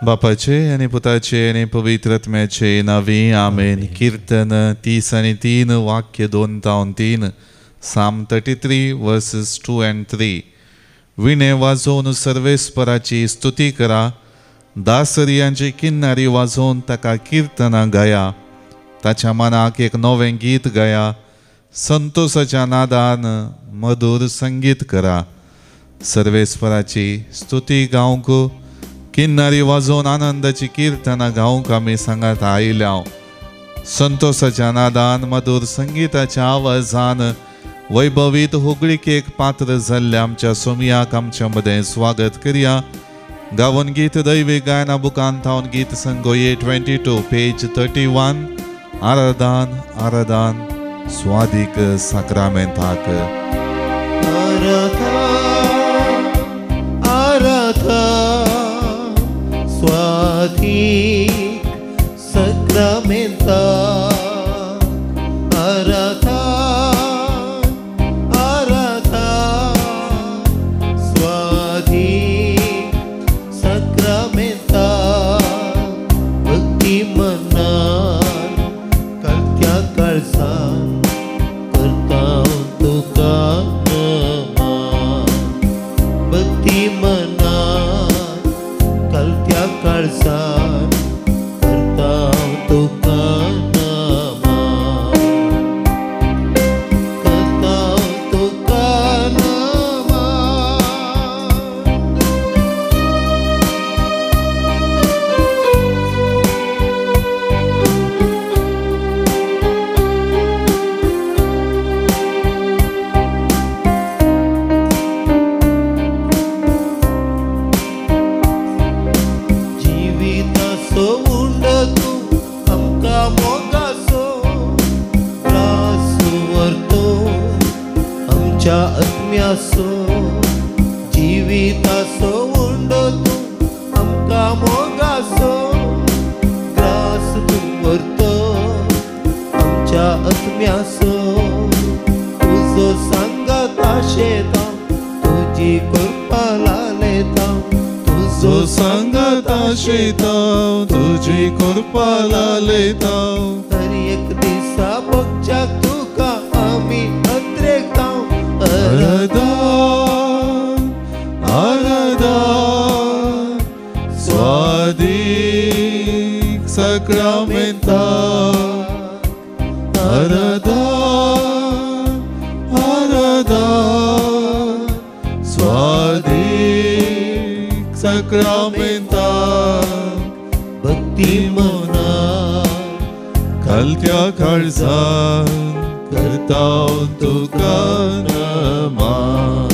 बापाचे आणि पुताचे आणि पवित्रात्म्याचे नावे आमेन. कीर्तन 30 आणि 3 वाक्य 2 ते 3 Psalm 33 verses 2 and 3. विणे वाजवून सर्वेस्पराची स्तुती करा, दासरियांची किन्नारी वाजवून ताका कीर्तना गाया, ताच्या मनाक एक नवें गीत गाया, संतोषाच्या नादान मधुर संगीत करा. सर्वेस्पराची स्तुती गावंक, किन्नारी वाजवून आनंदाची कीर्तना गावंक आमी सांगात आयल्या. संतोषाच्या नादान मधुर संगीताच्या आवाजान वैभवीत होगळीकेक पात्र जाल्ल्या आमच्या सोमयाक आमच्या मदें स्वागत करया. गावन गीत दैवीक गायना बुकान थावन गीत संगोये 22 पेज 31. आराधन आराधन स्वादिक साक्रामेंताक. स्वादिक साक्रामेंताक. जिवितासो उंडो तू आमकां मोगासो, ग्रास तू व्हरतो आमच्या आत्म्यासो. तुजो सांगात आशेता तुजी कृपा लालयता, तुजो सांगात आशेता तुजी कृपा लालयता. हर एक दिसा बगच्याक तुका आमी अत्रेकता. आराधन आराधन स्वादिक साक्रामेंताक. आराधन आराधन स्वादिक साक्रामेंताक. भक्ती मनान खालत्या काळजान करता तुका नमन.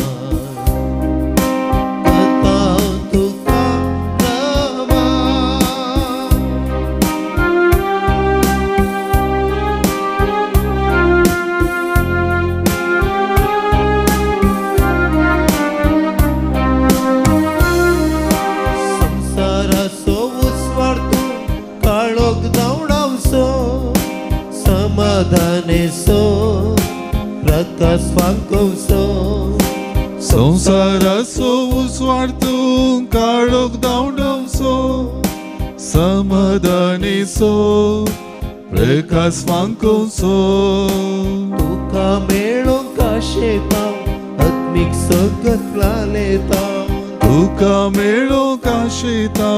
संसाराचो उसवार तू काळोख धांवडावसो, समाधानेसो प्रकाश फांकवसो. संसाराचो उसवार तूं काळोख धांवडावसो, समाधानेसो प्रकाश फांकवसो. तुका मेळोंक आशेता आत्मीक सगत लालयता. तुका मेळोंक आशेता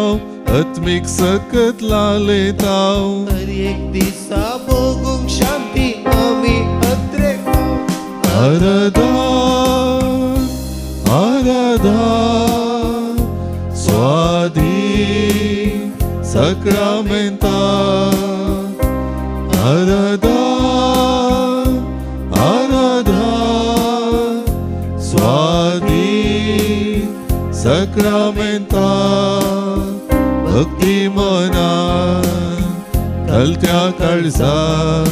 आत्मीक सकत लालयता. हर एक दिसा भोगूंक शांती आमी अत्रेकता. आराधन आराधन स्वादिक साक्रामेंताक. आराधन आराधन स्वादिक साक्रामेंताक. भक्ती मनान खालत्या काळजान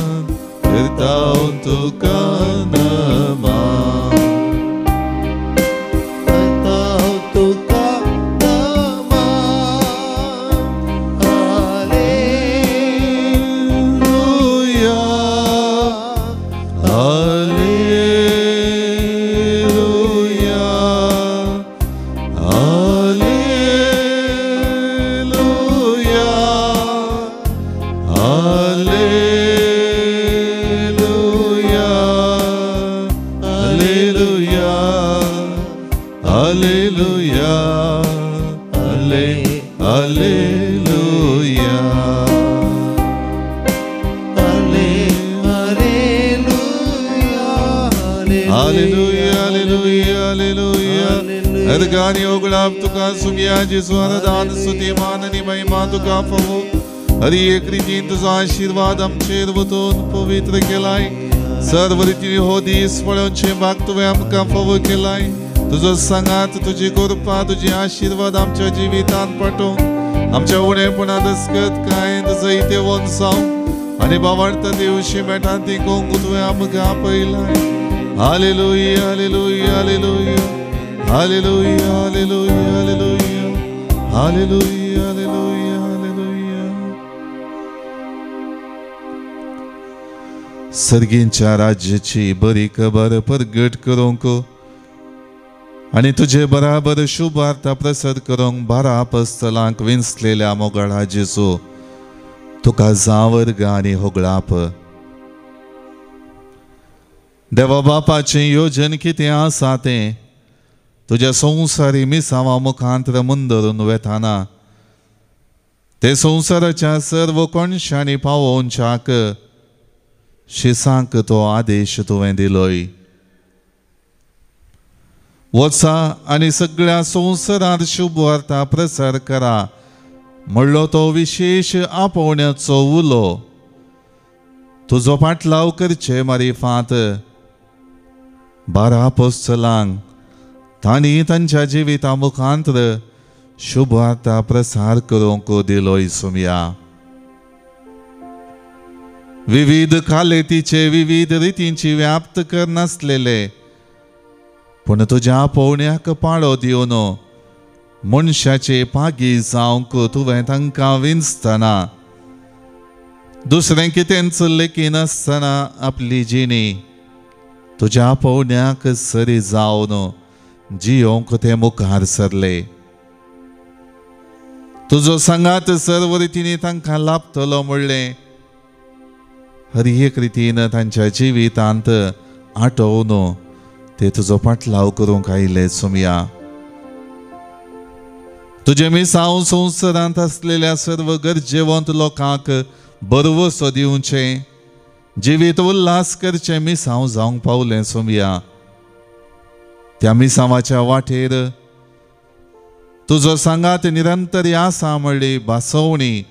करता तुका नमन. सर्गानी ओगळाप तुका सुमियाची स्वरदान स्तुती मान आणि महिमा तुका फावो हरी एक रीतीन तुझो आशीर्वाद आमचेर वतून पवित्र केलाय सर्व रीतीने हो दीस पळोवचे भाग तुवें आमकां फावो केलाय तुझो सांगात तुजी कृपा तुजी आशीर्वाद आमच्या जिवितांत पाठोवंक आमच्या उणेपणा दसकत काय जायते वंसाव आणि बावडता दिवशी मेळटा ती कोंग तुवें आमकां आपयलाय hallelujah hallelujah hallelujah hallelujah hallelujah hallelujah hallelujah hallelujah hallelujah सर्गींच्या राज्याची बरी खबर परगट करूंक आणि तुझे बराबर शुभ वार्ता प्रसाद करूंक 12 अपॉस्टलांक विंचलेल्या मोगाळा जेजू तुका जावर आनी होगळाप देवा बापाचें योजन कितें आसा तें तुझ्या संवसारी मिसांवा मुखांतर मुंदरून वेताना ते संवसाराच्या सर्व कोणशांनी पावोवच्याक शिसांक तो आदेश तुवें दिलोय वचा आनी सगळ्या संवसारांत शुभ वार्ता प्रसार करा म्हणलो तो विशेष आपोवण्याचो उलो तुजो पाटलाव करचे मारिफांत 12 अपॉस्टलांक तांणी तांच्या जिविता मुखांतर शुभ वार्ता प्रसार करूंक दिलोय सुमया विविध कालेतीचे विविध रितींची व्याप्त करनासलेले पूण तुज्या पोवण्याक पाळो दिवन मनशाचे पागी जावंक तुवें तांकां विंचतना दुसरें कितें चल्लेकी नासतना आपली जिणी तुज्या पोवण्याक सरी जावन जियोंक ते मुखार सरले तुजो सांगात सर्व रितींनी तांकां लाभतलो म्हणलें हर एक रितीन तांच्या जिवितांत आठवून ते तुजो पाटलाव करूंक आयले सुमया तुजे मिसांव संवसारांत आसलेल्या सर्व गरजेवंत लोकांक बरवसो दिवचे जिवीत उल्हास करचे मिसांव जावंक पावलें सुमया त्या मिसांवाच्या वाटेर तुजो सांगात निरंतर आसा म्हणली भासवणी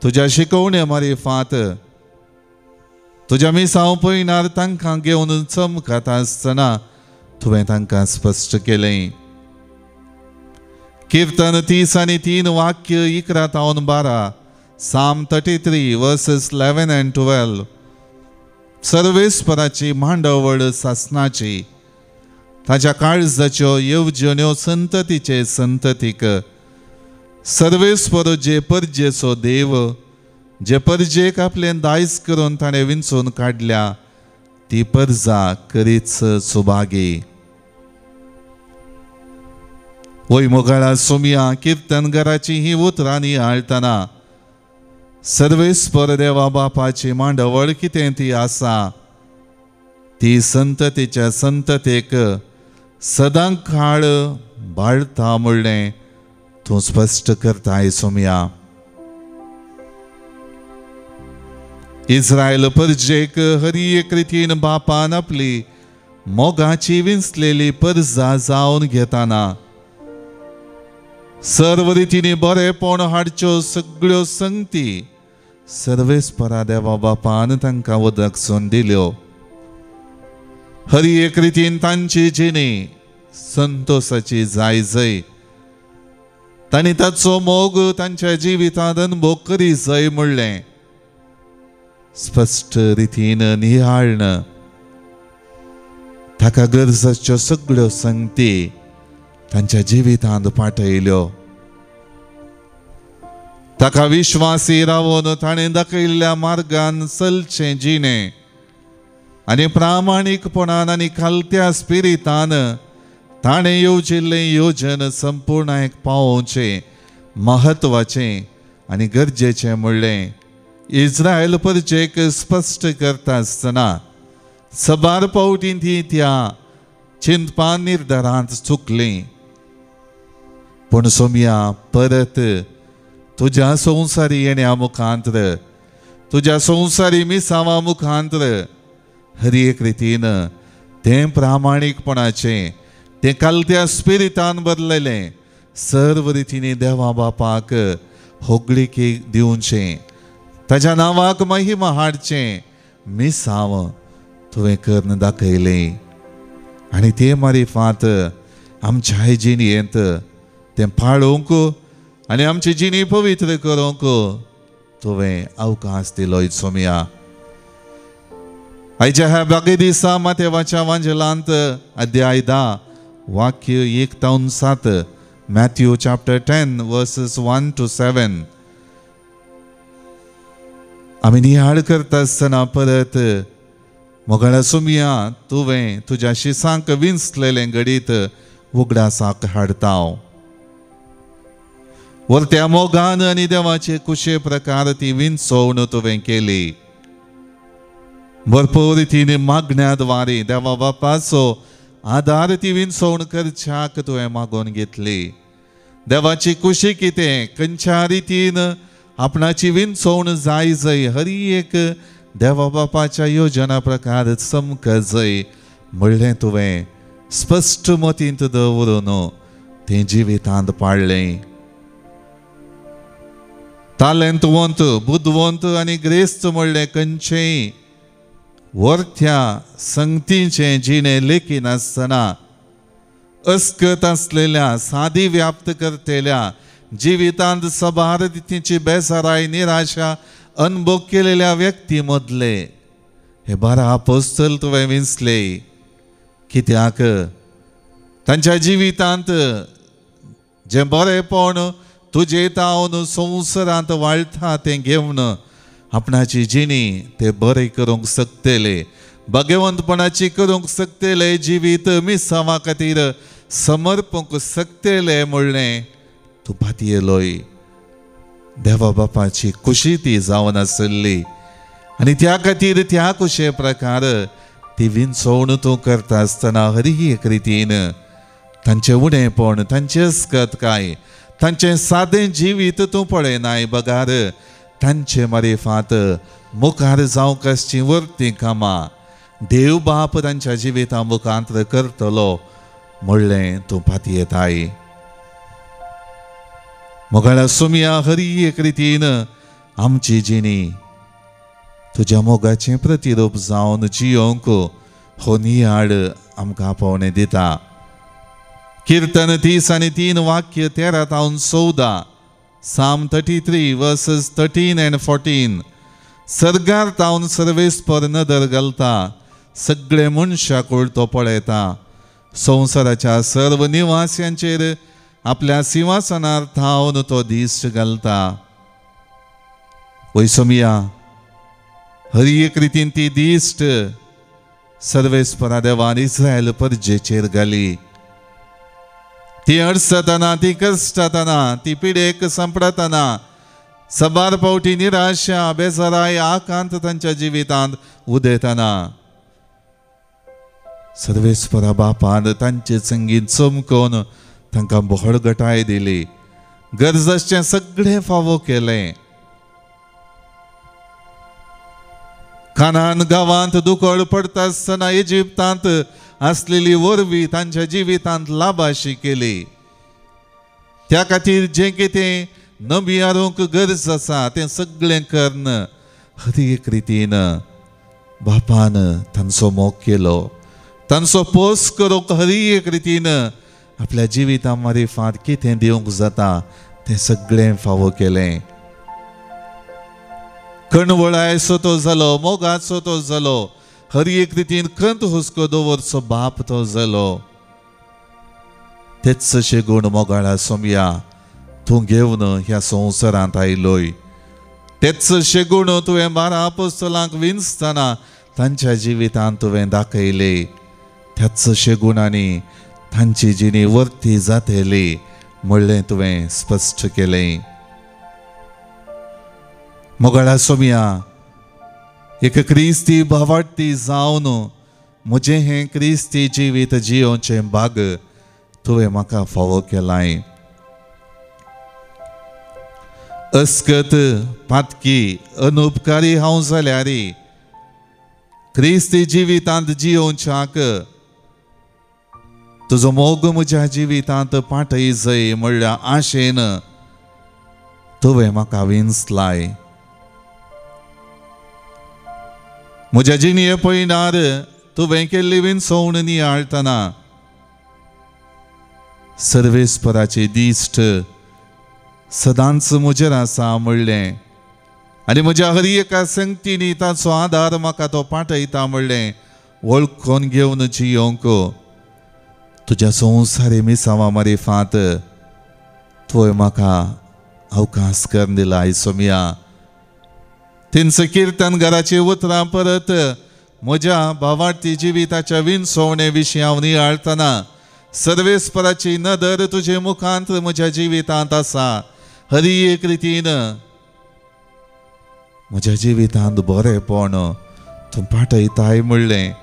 तुज्या शिकवणे मारिफांत तुज्या मिसांव पयनार तांकां घेवन चमकत आसतना तुवें तांकां स्पश्ट केलें कीर्तन 30 आणि 3 वाक्य 11 तावन 12 Psalm 33 verses 11 and 12 सर्वेस्पराची मांडवळ सासनाची ताच्या काळजाच्यो येवजण्यो संततीचे संततीक सर्वेस्पर जे परजेचो देव जे परजेक आपले दायज करून ताणें विंचून काडल्या ती परजा करीच सुभागी वय मोगाळा सुमया कीर्तनगराची ही उतरां नियाळतना सर्वेस्पर देवा बापाची मांडवळ कितें ती आसा ती संततीच्या संततेक सदां काळ बाळता म्हणलें तूं स्पश्ट करताय सुमया इस्रायल परजेक हरी एक रितीन बापान आपली मोगाची विंचलेली परजा जावन घेताना सर्व रितीने बरेपण हाडच्यो सगळ्यो संगती सर्वेस्परा देवा बापान तांकां वदकसून दिल्यो हरी एक रितीन तांची जिणी संतोषाची जाय तांणी ताचो मोग तांच्या जिवितांत अनुभव करी जाय म्हणलें स्पष्ट रितीन निहाळन ताका गरजेच्यो सगळ्यो संगती तांच्या जिवितांत पाठयल्यो ताका विश्वासी रावन ताणें दाखयल्ल्या मार्गान चलचें जिणें आनी प्रामाणीकपणान आनी खालत्या स्पिरितान ताणें येवजिल्लें योजन संपूर्णायेक पावोवचें महत्वाचें आनी गरजेचें म्हणलें इस्रायल परजेक स्पश्ट करता आसतना सबार पावटी ती त्या चिंतपान निर्धारांत चुकलीं पूण सोमया परत तुज्या संवसारी येण्या मुखांतर तुज्या संवसारी मिसांवा मुखांतर हर एक रितीन तें प्रामाणीकपणाचें ते कालत्या स्पिरितान भरलेले सर्व रितीने देवा बापाक होगळीक दिवचे ताच्या नावाक महिमा हाडचे मिसाव तुवें करून दाखयले आनी ते मारिफात आमच्या जिणेंत तें पाळोवंक आनी आमची जिणी पवित्र करूंक तुवें अवकाश दिलो सोम्या आयच्या ह्या बागे दिसा मातेवाच्या वांजलांत अध्याय 10 वाक्य 1 ते 7 Matthew chapter 10 verses 1 to 7 आम्ही निहाळ करता आसतना परत मोगळा सोम्या तुवें तुज्या शिसांक विंचलेलें घडीत उगडासाक हाडता वरत्या मोगान आनी देवाचे कुशे प्रकार ती विंचोवन तुवें केली भरपूर रितीन मागण्याद्वारे देवा बापाचो आदार ती विंचोवन करच्याक तुवें मागून घेतली देवाची कुशी कितें खंयच्या रितीन आपणाची विंचोवन जाय जय हर एक देवा बापाच्या योजना प्रकार चमक जय म्हणलें तुवें स्पश्ट मतींत दवरून तें जिवितांत पाळलें तालेंतवंत बुद्धवंत आनी ग्रेस्त म्हणलें खंयचेय वर्त्या संगतीचे जिणे लेखी नासतना अस्कत असलेल्या साधी व्याप्त करतेल्या जिवितांत सबार रितीची बेसाराय निराशा अनुभव केलेल्या व्यक्ती मदले हे 12 अपोस्तल तुवें विंचले कित्याक तांच्या जिवितांत जे बरेपण तुजे तावन संवसारांत वाळटा तें घेवन आपणाची जिणी ते बरें करूंक शकतले भाग्यवंतपणाची करूंक शकतले जिवीत मिसावा खातीर समर्पूंक शकतले म्हणलें तूं पातयेलोय देवा बापाची खुशी ती जावन आसली आनी त्या खातीर त्या कुशे प्रकार ती विंचोवन तूं करता आसतना हर एक रितीन तांचें उणेपण तांचें अस्कत काय तांचें सादें जिवीत तूं पळयनाय बगार तांचे मारिफात मुखार जावंक आसचीं वर्ती कामां देव बाप तांच्या जिविता मुखांतर करतलो म्हणलें तूं पातयेताय मोगाळा सोम्या हर एक रितीन आमची जिणी तुज्या मोगाचें प्रतिरूप जावन जियोंक हो नियाळ आमकां आपोवणें दिता कीर्तन 30 आनी 3 वाक्य 13 ते 14 Psalm 33 verses 13 and 14 सर्गार तावन सर्वेस्पर नदर घालता सगळे मनशाक उलटो पळयता संवसाराच्या सर्व निवास्यांचेर आपल्या सिंहासनार थावन तो दिश्ट घालता वैसोमिया हर एक रितीन ती दिश्ट सर्वेस्परा देवान इस्रायल परजेचेर घाली ती अडसतना ती कश्टातना ती पिडेक संपडतना सबार पावटी निराशा बेजाराय आकांत तांच्या जिवितांत उदेतना सर्वेस्परा बापान तांचे संगीत चमकोवन तांकां बहळगटाय दिली गरजेचें सगळें फावो केलें कानान गांवांत दुकोळ पडटा आसतना इजिप्तांत असलेली वरवीं तांच्या जिवितांत लाभाशी केली त्या खातीर जें कितें नबी हारूंक गरज आसा तें सगळें करून हर एक रितीन बापान तांचो मोग केलो तांचो पोस करूंक हर एक रितीन आपल्या जिविता मारिफात कितें दिवंक जाता तें सगळें फावो केलें कणवळायचो तो जालो मोगाचो तो जालो हर एक रितीन कंत हुस्को दवरचो बाप तो जालो तेचशे गुण मोगाळा सोम्या तूं घेवन ह्या संवसारांत आयलोय तेचशे गुण तुवें 12 अपोस्तलांक विंचतना तांच्या जिवितांत तुवें दाखयले त्याचशे गुणांनी तांची जिणी वर्ती जातली म्हणलें तुवें स्पश्ट केलें मोगाळा सोम्या एक क्रिस्ती भावार्थी जावन म्हजें हें क्रिस्ती जिवीत जियोवचें भाग तुवें म्हाका फावो केलाय अस्कत पातकी अनुपकारी हांव जाल्यार क्रिस्ती जिवितांत जियोवच्याक तुजो मोग म्हज्या जिवितांत पाठय जय म्हणल्या आशेन तुवें म्हाका विंचलाय. म्हज्या जिणये पळयणार तुवें केल्ली विंचवण नियाळतना सर्वेस्पराचे दिश्ट सदांच म्हजेर आसा म्हणलें आनी म्हज्या हर एका संगतींनी ताचो आदार म्हाका तो पाठयता म्हणलें वळखून घेवन जियोंक तुज्या संवसारी मिसांवां मारिफांत तुवें म्हाका अवकाश करून दिला. सोमिया तिनस कीर्तन घराची उतरां परत म्हज्या भावार्थी जिविताच्या विंचवणे विशीं हांव नियाळतना सर्वेस्पराची नदर तुजे मुखांत म्हज्या जिवितांत आसा. हर एक रितीन म्हज्या जिवितांत बरेपण तूं पाठयताय म्हणलें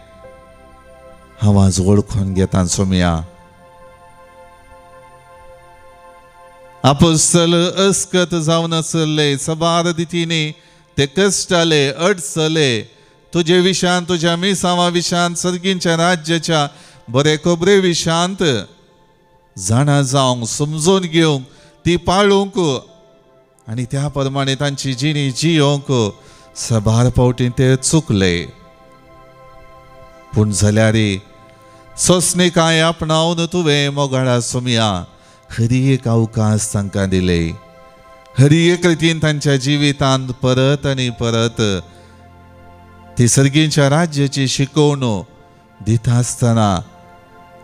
हांव आज वळखून घेता. सोमिया आपोस्तल अस्कत जावन आसले सबार रितींनी ते कश्टाले अडचले तुजे विशांत तुज्या मिसांवां विशांत सर्गींच्या राज्याच्या बरे खबरे विशांत जाणा जावंक समजून घेवंक ती पाळूंक आनी त्या प्रमाणे तांची जिणी जियोंक सबार फावटी ते चुकले. पूण जाल्यार सोंसणेकाय आपणावन तुवें मोगाळा. सोमिया हर एक अवकाश तांकां दिले. हर एक रितीन तांच्या जिवितांत परत आनी परत ती सर्गींच्या राज्याची शिकवण दिता आसतना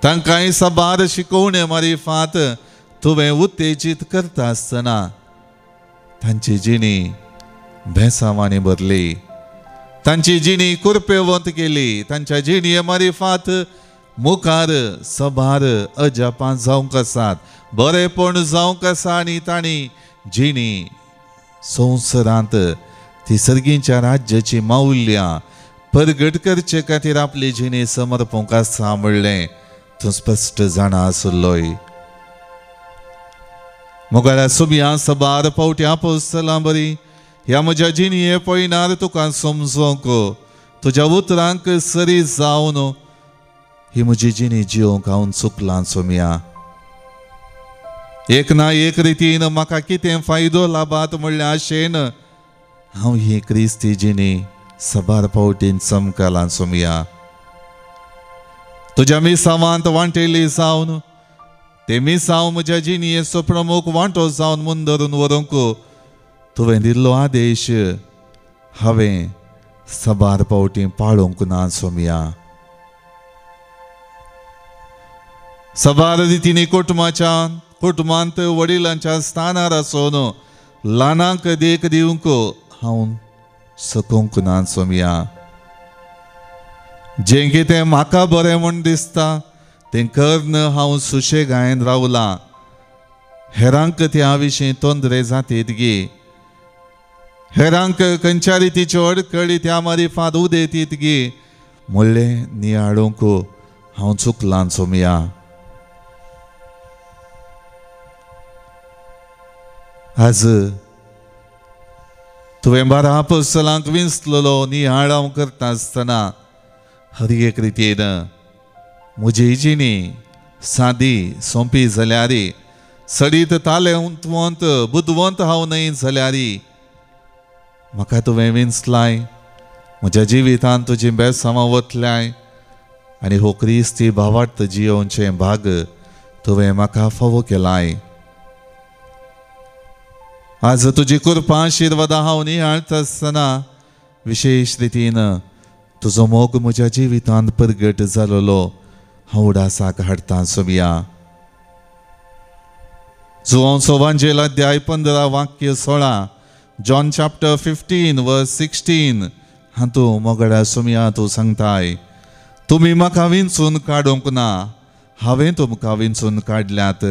तांकांय सबार शिकवणे मारिफांत तुवें उत्तेजीत करता आसतना तांची जिणी भेसांवांनी भरली. तांची जिणी कुरपेवंत केली. तांच्या जिणये मारिफांत मुखार सबार अजापां जावंक आसात. बरेपण जावंक आसा आनी तांणी जिणी संवसारांत ती सर्गींच्या राज्याची माऊल्यां परगट करचे खातीर आपली जिणी समर्पूंक आसा म्हणलें तूं स्पश्ट जाणा आसलोय. मोगाळ्या सोमिया सबार फावटी आपोस्तलां बरी ह्या म्हज्या जिणये पळयणार तुका समजोंक तुज्या उतरांक सरी जावन ही म्हजी जिणी जियोंक हांव चुकलां. सोमिया एक ना एक रितीन म्हाका कितें फायदो लाभात म्हणल्या आशेन हांव ही क्रिस्ती जिणी सबार फावटीन चमकलां. सोमिया तुज्या मिसांवांत वांटेली जावन ते मिसांव म्हज्या जिणयेचो प्रमुख वांटो जावन मुंदरून व्हरूंक तुवें दिल्लो आदेश हांवें सबार फावटी पाळूंक ना. सोमिया सबार रितींनी कुटुंबांत वडिलांच्या स्थानार आसून ल्हानांक देख दिवंक हांव सकूंक ना. सोमिया जें कितें म्हाका बरें म्हूण दिसता तें करन हांव सुशेगायेन रावलां. हेरांक त्या विशीं तोंदरे जातीत गे. हेरांक खंयच्या रितीच्यो अडखळी त्या मारिफांत उदेतीत गे म्हणलें नियाळूंक हांव चुकलां. सोमिया आज तुवें बारा आपोस्तलांक विंचलेलो नियाळाव करता आसतना हर एक रितीन म्हजी जिणी सादी सोंपी जाल्यार सडीत तालेवंत बुदवंत हांव न्हय जाल्यार म्हाका तुवें विंचलाय. म्हज्या जिवितांत तुजी बेसांवां वतल्याय आनी हो क्रिस्ती भावार्थ जियोवचे भाग तुवें म्हाका फावो केलाय. आज तुजी कृपा आशिर्वादां हांव नियाळता आसतना विशेश रितीन तुजो मोग म्हज्या जिवितांत परगट जालोलो हांव उडासाक हाडटां. सोमिया जुवांचो वांजेल अध्याय 15 वाक्य 16 जॉन चॅप्टर 15 वर्स 16 हातूं मोगड्या सोमिया तूं सांगताय तुमी म्हाका विंचून काडूंक ना हांवें तुमकां विंचून काडल्यात.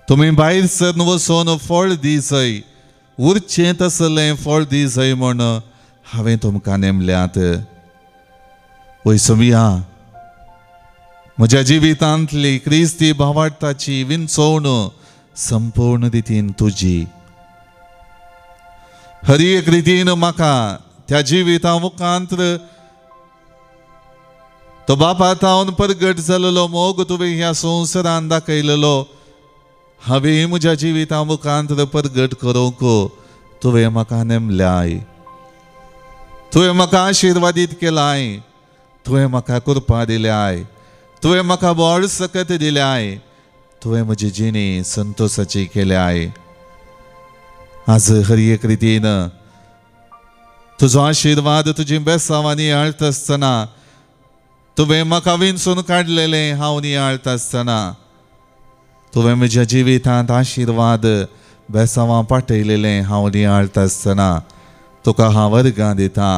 तुमी भायर सरून वचून फळ दिसय उरचें तसलें फळ दिसय म्हूण हांवें तुमकां नेमल्यात. वय सोमिया म्हज्या जिवितांतली क्रिस्ती भावार्थाची विंचवण संपूर्ण रितीन तुजी. हर एक रितीन म्हाका त्या जिविता मुखांत तो बापात हांव परगट जाल्लो मोग तुवें ह्या संवसारांत दाखयलेलो हांवें म्हज्या जिविता मुखांत परगट करूंक तुवें म्हाका नेमल्याय. तुवें म्हाका आशिर्वादीत केलाय. तुवें म्हाका कृपा दिल्याय. तुवें म्हाका व्हड सकत दिल्याय. तुवें म्हजी जिणी संतोशाची केल्याय. आज हर एक रितीन तुजो आशिर्वाद तुजी बेसांवां नियाळटा आसतना तुवें म्हाका विंचून काडलेलें हांव नियाळटा आसतना तुवें म्हज्या जिवितांत आशिर्वाद बेसांवां पाठयलेलें हांव नियाळटा आसतना तुका हांव वर्गां दिता.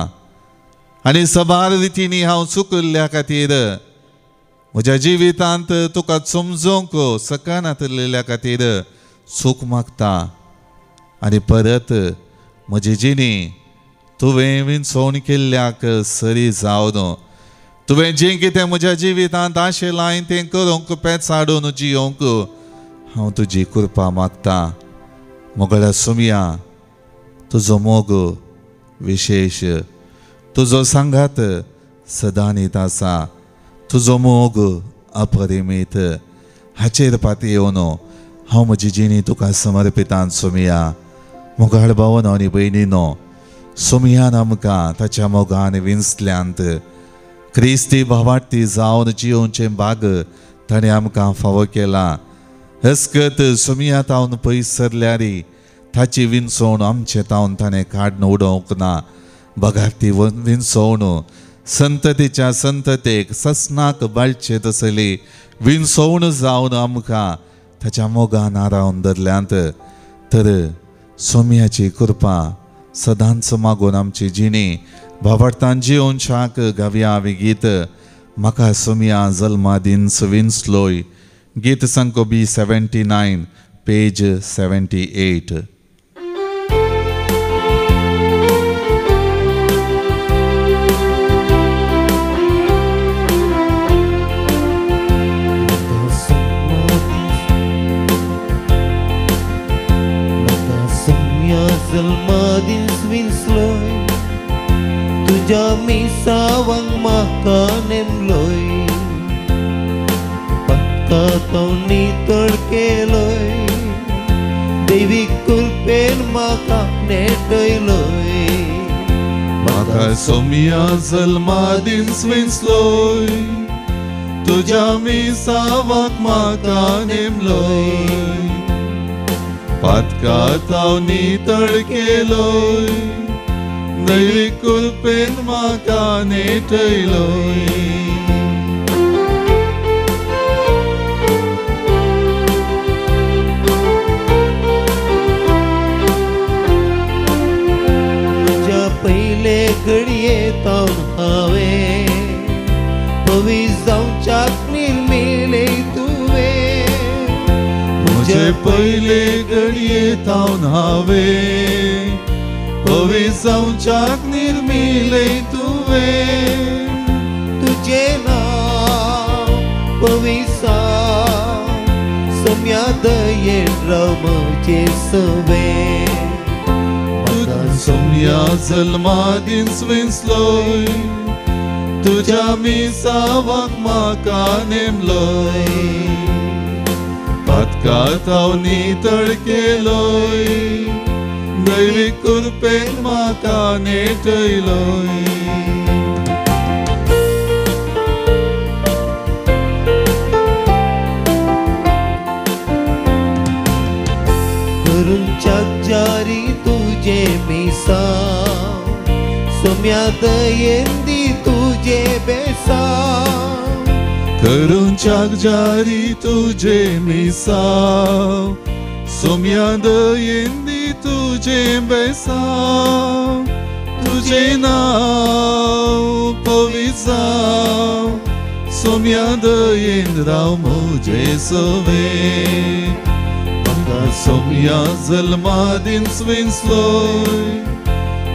आनी सबार रितींनी हांव चुकल्ल्या खातीर म्हज्या जिवितांत तुका समजोवंक सकनातलेल्या खातीर सूख मागता. आनी परत म्हजी जिणी तुवें विंचोवन केल्ल्याक सरी जावन तुवें जें कितें म्हज्या जिवितांत आशिल्लां तें करूंक पेचाडून जियोंक हांव तुजी कृपा मागता. मोगळ्या सुमया तुजो मोग विशेष. तुजो सांगात सदांनीत आसा. तुजो मोग अपरिमीत. हाचेर पाती येवन हांव म्हजी जिणी तुका समर्पितां सुमया. मोगाळ भावन आनी भयणीनो, सुमयान आमकां ताच्या मोगान विंचल्यांत क्रिस्ती भावार्थी जावन जियोवचें भाग ताणें आमकां फावो केला. हस्कत सुमया तावन पयस सरल्यारी ताची विंचवण आमचे तावन ताणें काडून उडोवंक ना. भगार्थी विंचवण संततीच्या संततेक ससनाक बाळचे तसली विंचवण जावन आमकां ताच्या मोगान आरावन धरल्यांत. तर सुमयाची कृपा सदांच मागून आमची जिणी भावार्थान जियोवच्याक गावया आमी गीत म्हाका सुमया जल्मा दिन विंचलोय. गीत संको B79 पेज 78. जल्मादीन विंचलोय तुज्या मिसावांक म्हाका नेमलोय. पत्ता नितळ केलोय दैवीक कृपेन म्हाका नेटयलोय. म्हाका सुमया जल्मादीन विंचलोय तुज्या मिसावांक म्हाका नेमलोय. पातकांत हांव नितळ केलोय दैवीक कृपेन म्हाका नेटयलोय. तुज्या पयले घडयेंत हांवें पवित्र जावच्याक निर्मिलें तुवें. म्हजे पयले घडयेंत हांवें पवित्र जावच्याक निर्मिलें तुवें. तुजें नांव पवित्र सुमया दयेन राव म्हजें सवें. सुमया जल्मादीन विंचलोय तुज्या मिसावांक म्हाका नेमलोय. पातकांत हांव नितळ केलोय दैवीक कृपेन म्हाका नेटयलोय. करूंच्या जारी तुजे मिसांव सुमया दयेन दी तुजे बेसांव. करूंच्याक जारी तुजे मिसांव सुमया दयेन दी तुजे बेसांव. तुजें नांव पवित्र जाव सुमया दयेन राव म्हजें सवें. म्हाका सुमया जल्मादीन विंचलोय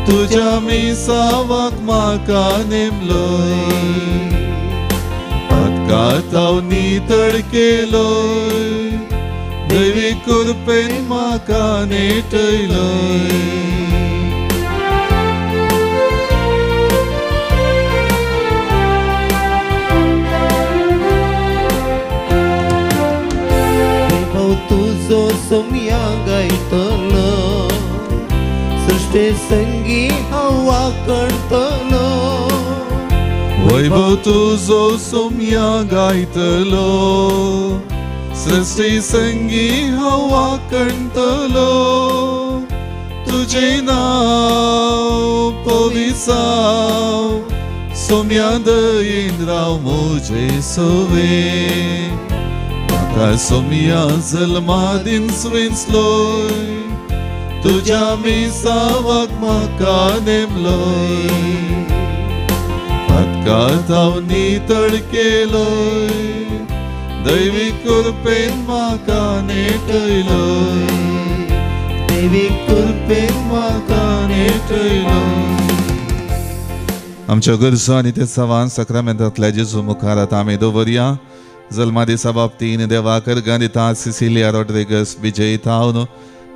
तुज्या मिसावांक म्हाका नेमलोय. पातकांत हांव नितळ केलोय दैवीक कृपेन म्हाका नेटयलोय. सोम्या गायतलो सृष्टी संगी हवा कणतलो वैभव तुझो सोम्या गायतलो सृष्टी संगी हवा कणतलो तुझे नाव पविसाव सोम्या दयेन राव मोजे सोवे म्हाका सोम्या जल्मा दिन स्विंसलोय तुझ्या मिसावाक म्हाका नेमलोय फातकात हांव नितळ केलोय दैवी कृपेन म्हाका नेटयलोय दैवी कृपेन म्हाका नेटयलोय आमच्या गरजो आनी ते सवान सक्रामेंतांतल्या जेजू मुखार आतां आमी दवरया जल्मा दिसा बाबतीन देवाकर गांदिता सिसिलिया रॉड्रिगस विजय तावन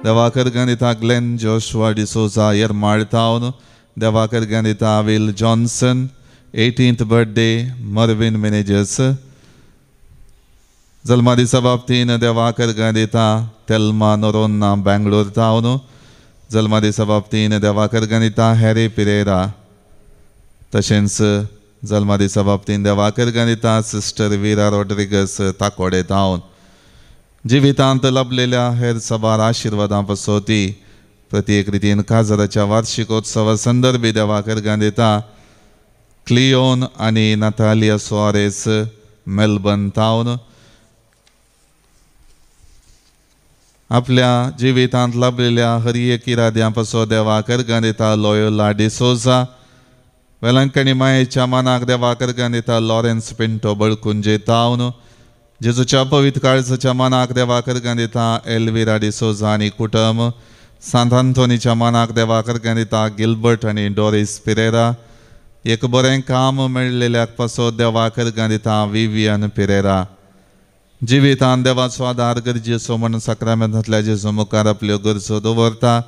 देवाकर गांदिता ग्लेन जोशुआ डिसोजा यरमाळ तावन देवाकर गांदिता विल जॉन्सन 18th बर्थडे मर्विन मेनेजर्स जल्मा दिसा बाबतीन देवाकर गांदिता तेल्मा नोरोन्ना बेंगलोर तावन जल्मा दिसा बाबतीन देवाकर गांदिता हॅरी पिरेरा तशेंच जल्मा दिसा बाबतीन देवाकर गांदिता सिस्टर विरा रॉड्रिगस ताकोडे तावन जिवितांत लाभलेल्या हेर सबार आशिर्वादां पासोती प्रत्येक रितीन काजाराच्या वार्षिकोत्सवा संदर्भी देवाकर गांदिता क्लियोन आनी नातालिया सुआरेस मेलबर्न तावन आपल्या जिवितांत लाभलेल्या हर एक इराद्यां पासो देवाकर गांदिता लोयोला डिसोजा वेलंकणी मायेच्या मनाक देवाकर गांदिता लॉरेन्स पिंटो बळकुंजे तावन जेजूच्या पवित्र काळजाच्या मनाक देवाकर गांदिता एल्विरा डिसोजा आनी कुटुंब सांत आंतोनीच्या मनाक देवाकर गांदिता गिल्बर्ट आनी डॉरिस पिरेरा एक बरें काम मेळिल्ल्याक पासो देवाकर गांदिता विवियन पिरेरा जिवितांत देवाचो आदार गरजेचो म्हूण सक्रामेंतांतल्या जेजू मुखार आपल्यो गरजो दवरता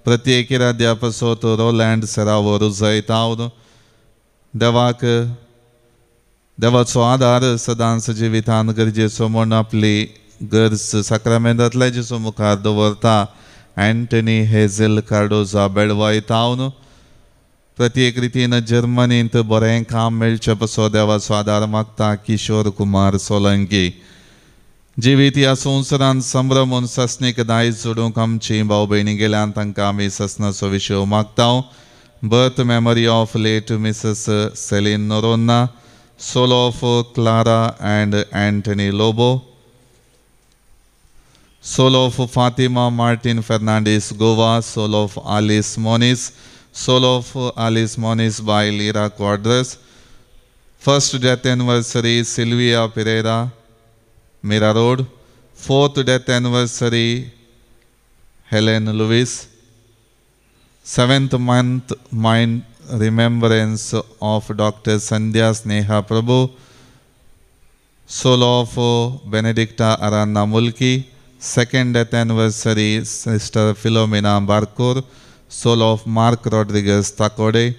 प्रत्येक इराद्या पासो तो रोलँड सेरावो रुजय तावन देवाचो आदार सदांच जिवितांत गरजेचो म्हूण आपली गरज सक्रामेंतांतल्या जेजू मुखार दवरता एंटनी हेझेल कार्डोजा बेळवाय तावन प्रत्येक रितीन जर्मनींत बरें काम मेळचें पासो देवाचो आदार मागता किशोर कुमार सोलंकी जिवीत ह्या संवसारांत संभ्रमून सस्नीक दायज जोडूंक आमची भाव भयणी गेल्यान तांकां आमी ससनाचो विशय मागता birth memory of late Mrs Celine Noronha soul of Clara and Anthony Lobo, soul of Fatima Martin Fernandez Goa, soul of Alice Moniz, soul of Alice Moniz by Lira Quadras, first death anniversary Sylvia Pereira, Mira Road, fourth death anniversary Helen Lewis, seventh month mind remembrance of Dr. Sandhya Sneha Prabhu, soul of Benedicta Aranna Mulki, second death anniversary Sister Philomena Barkur, soul of Mark Rodriguez Takode,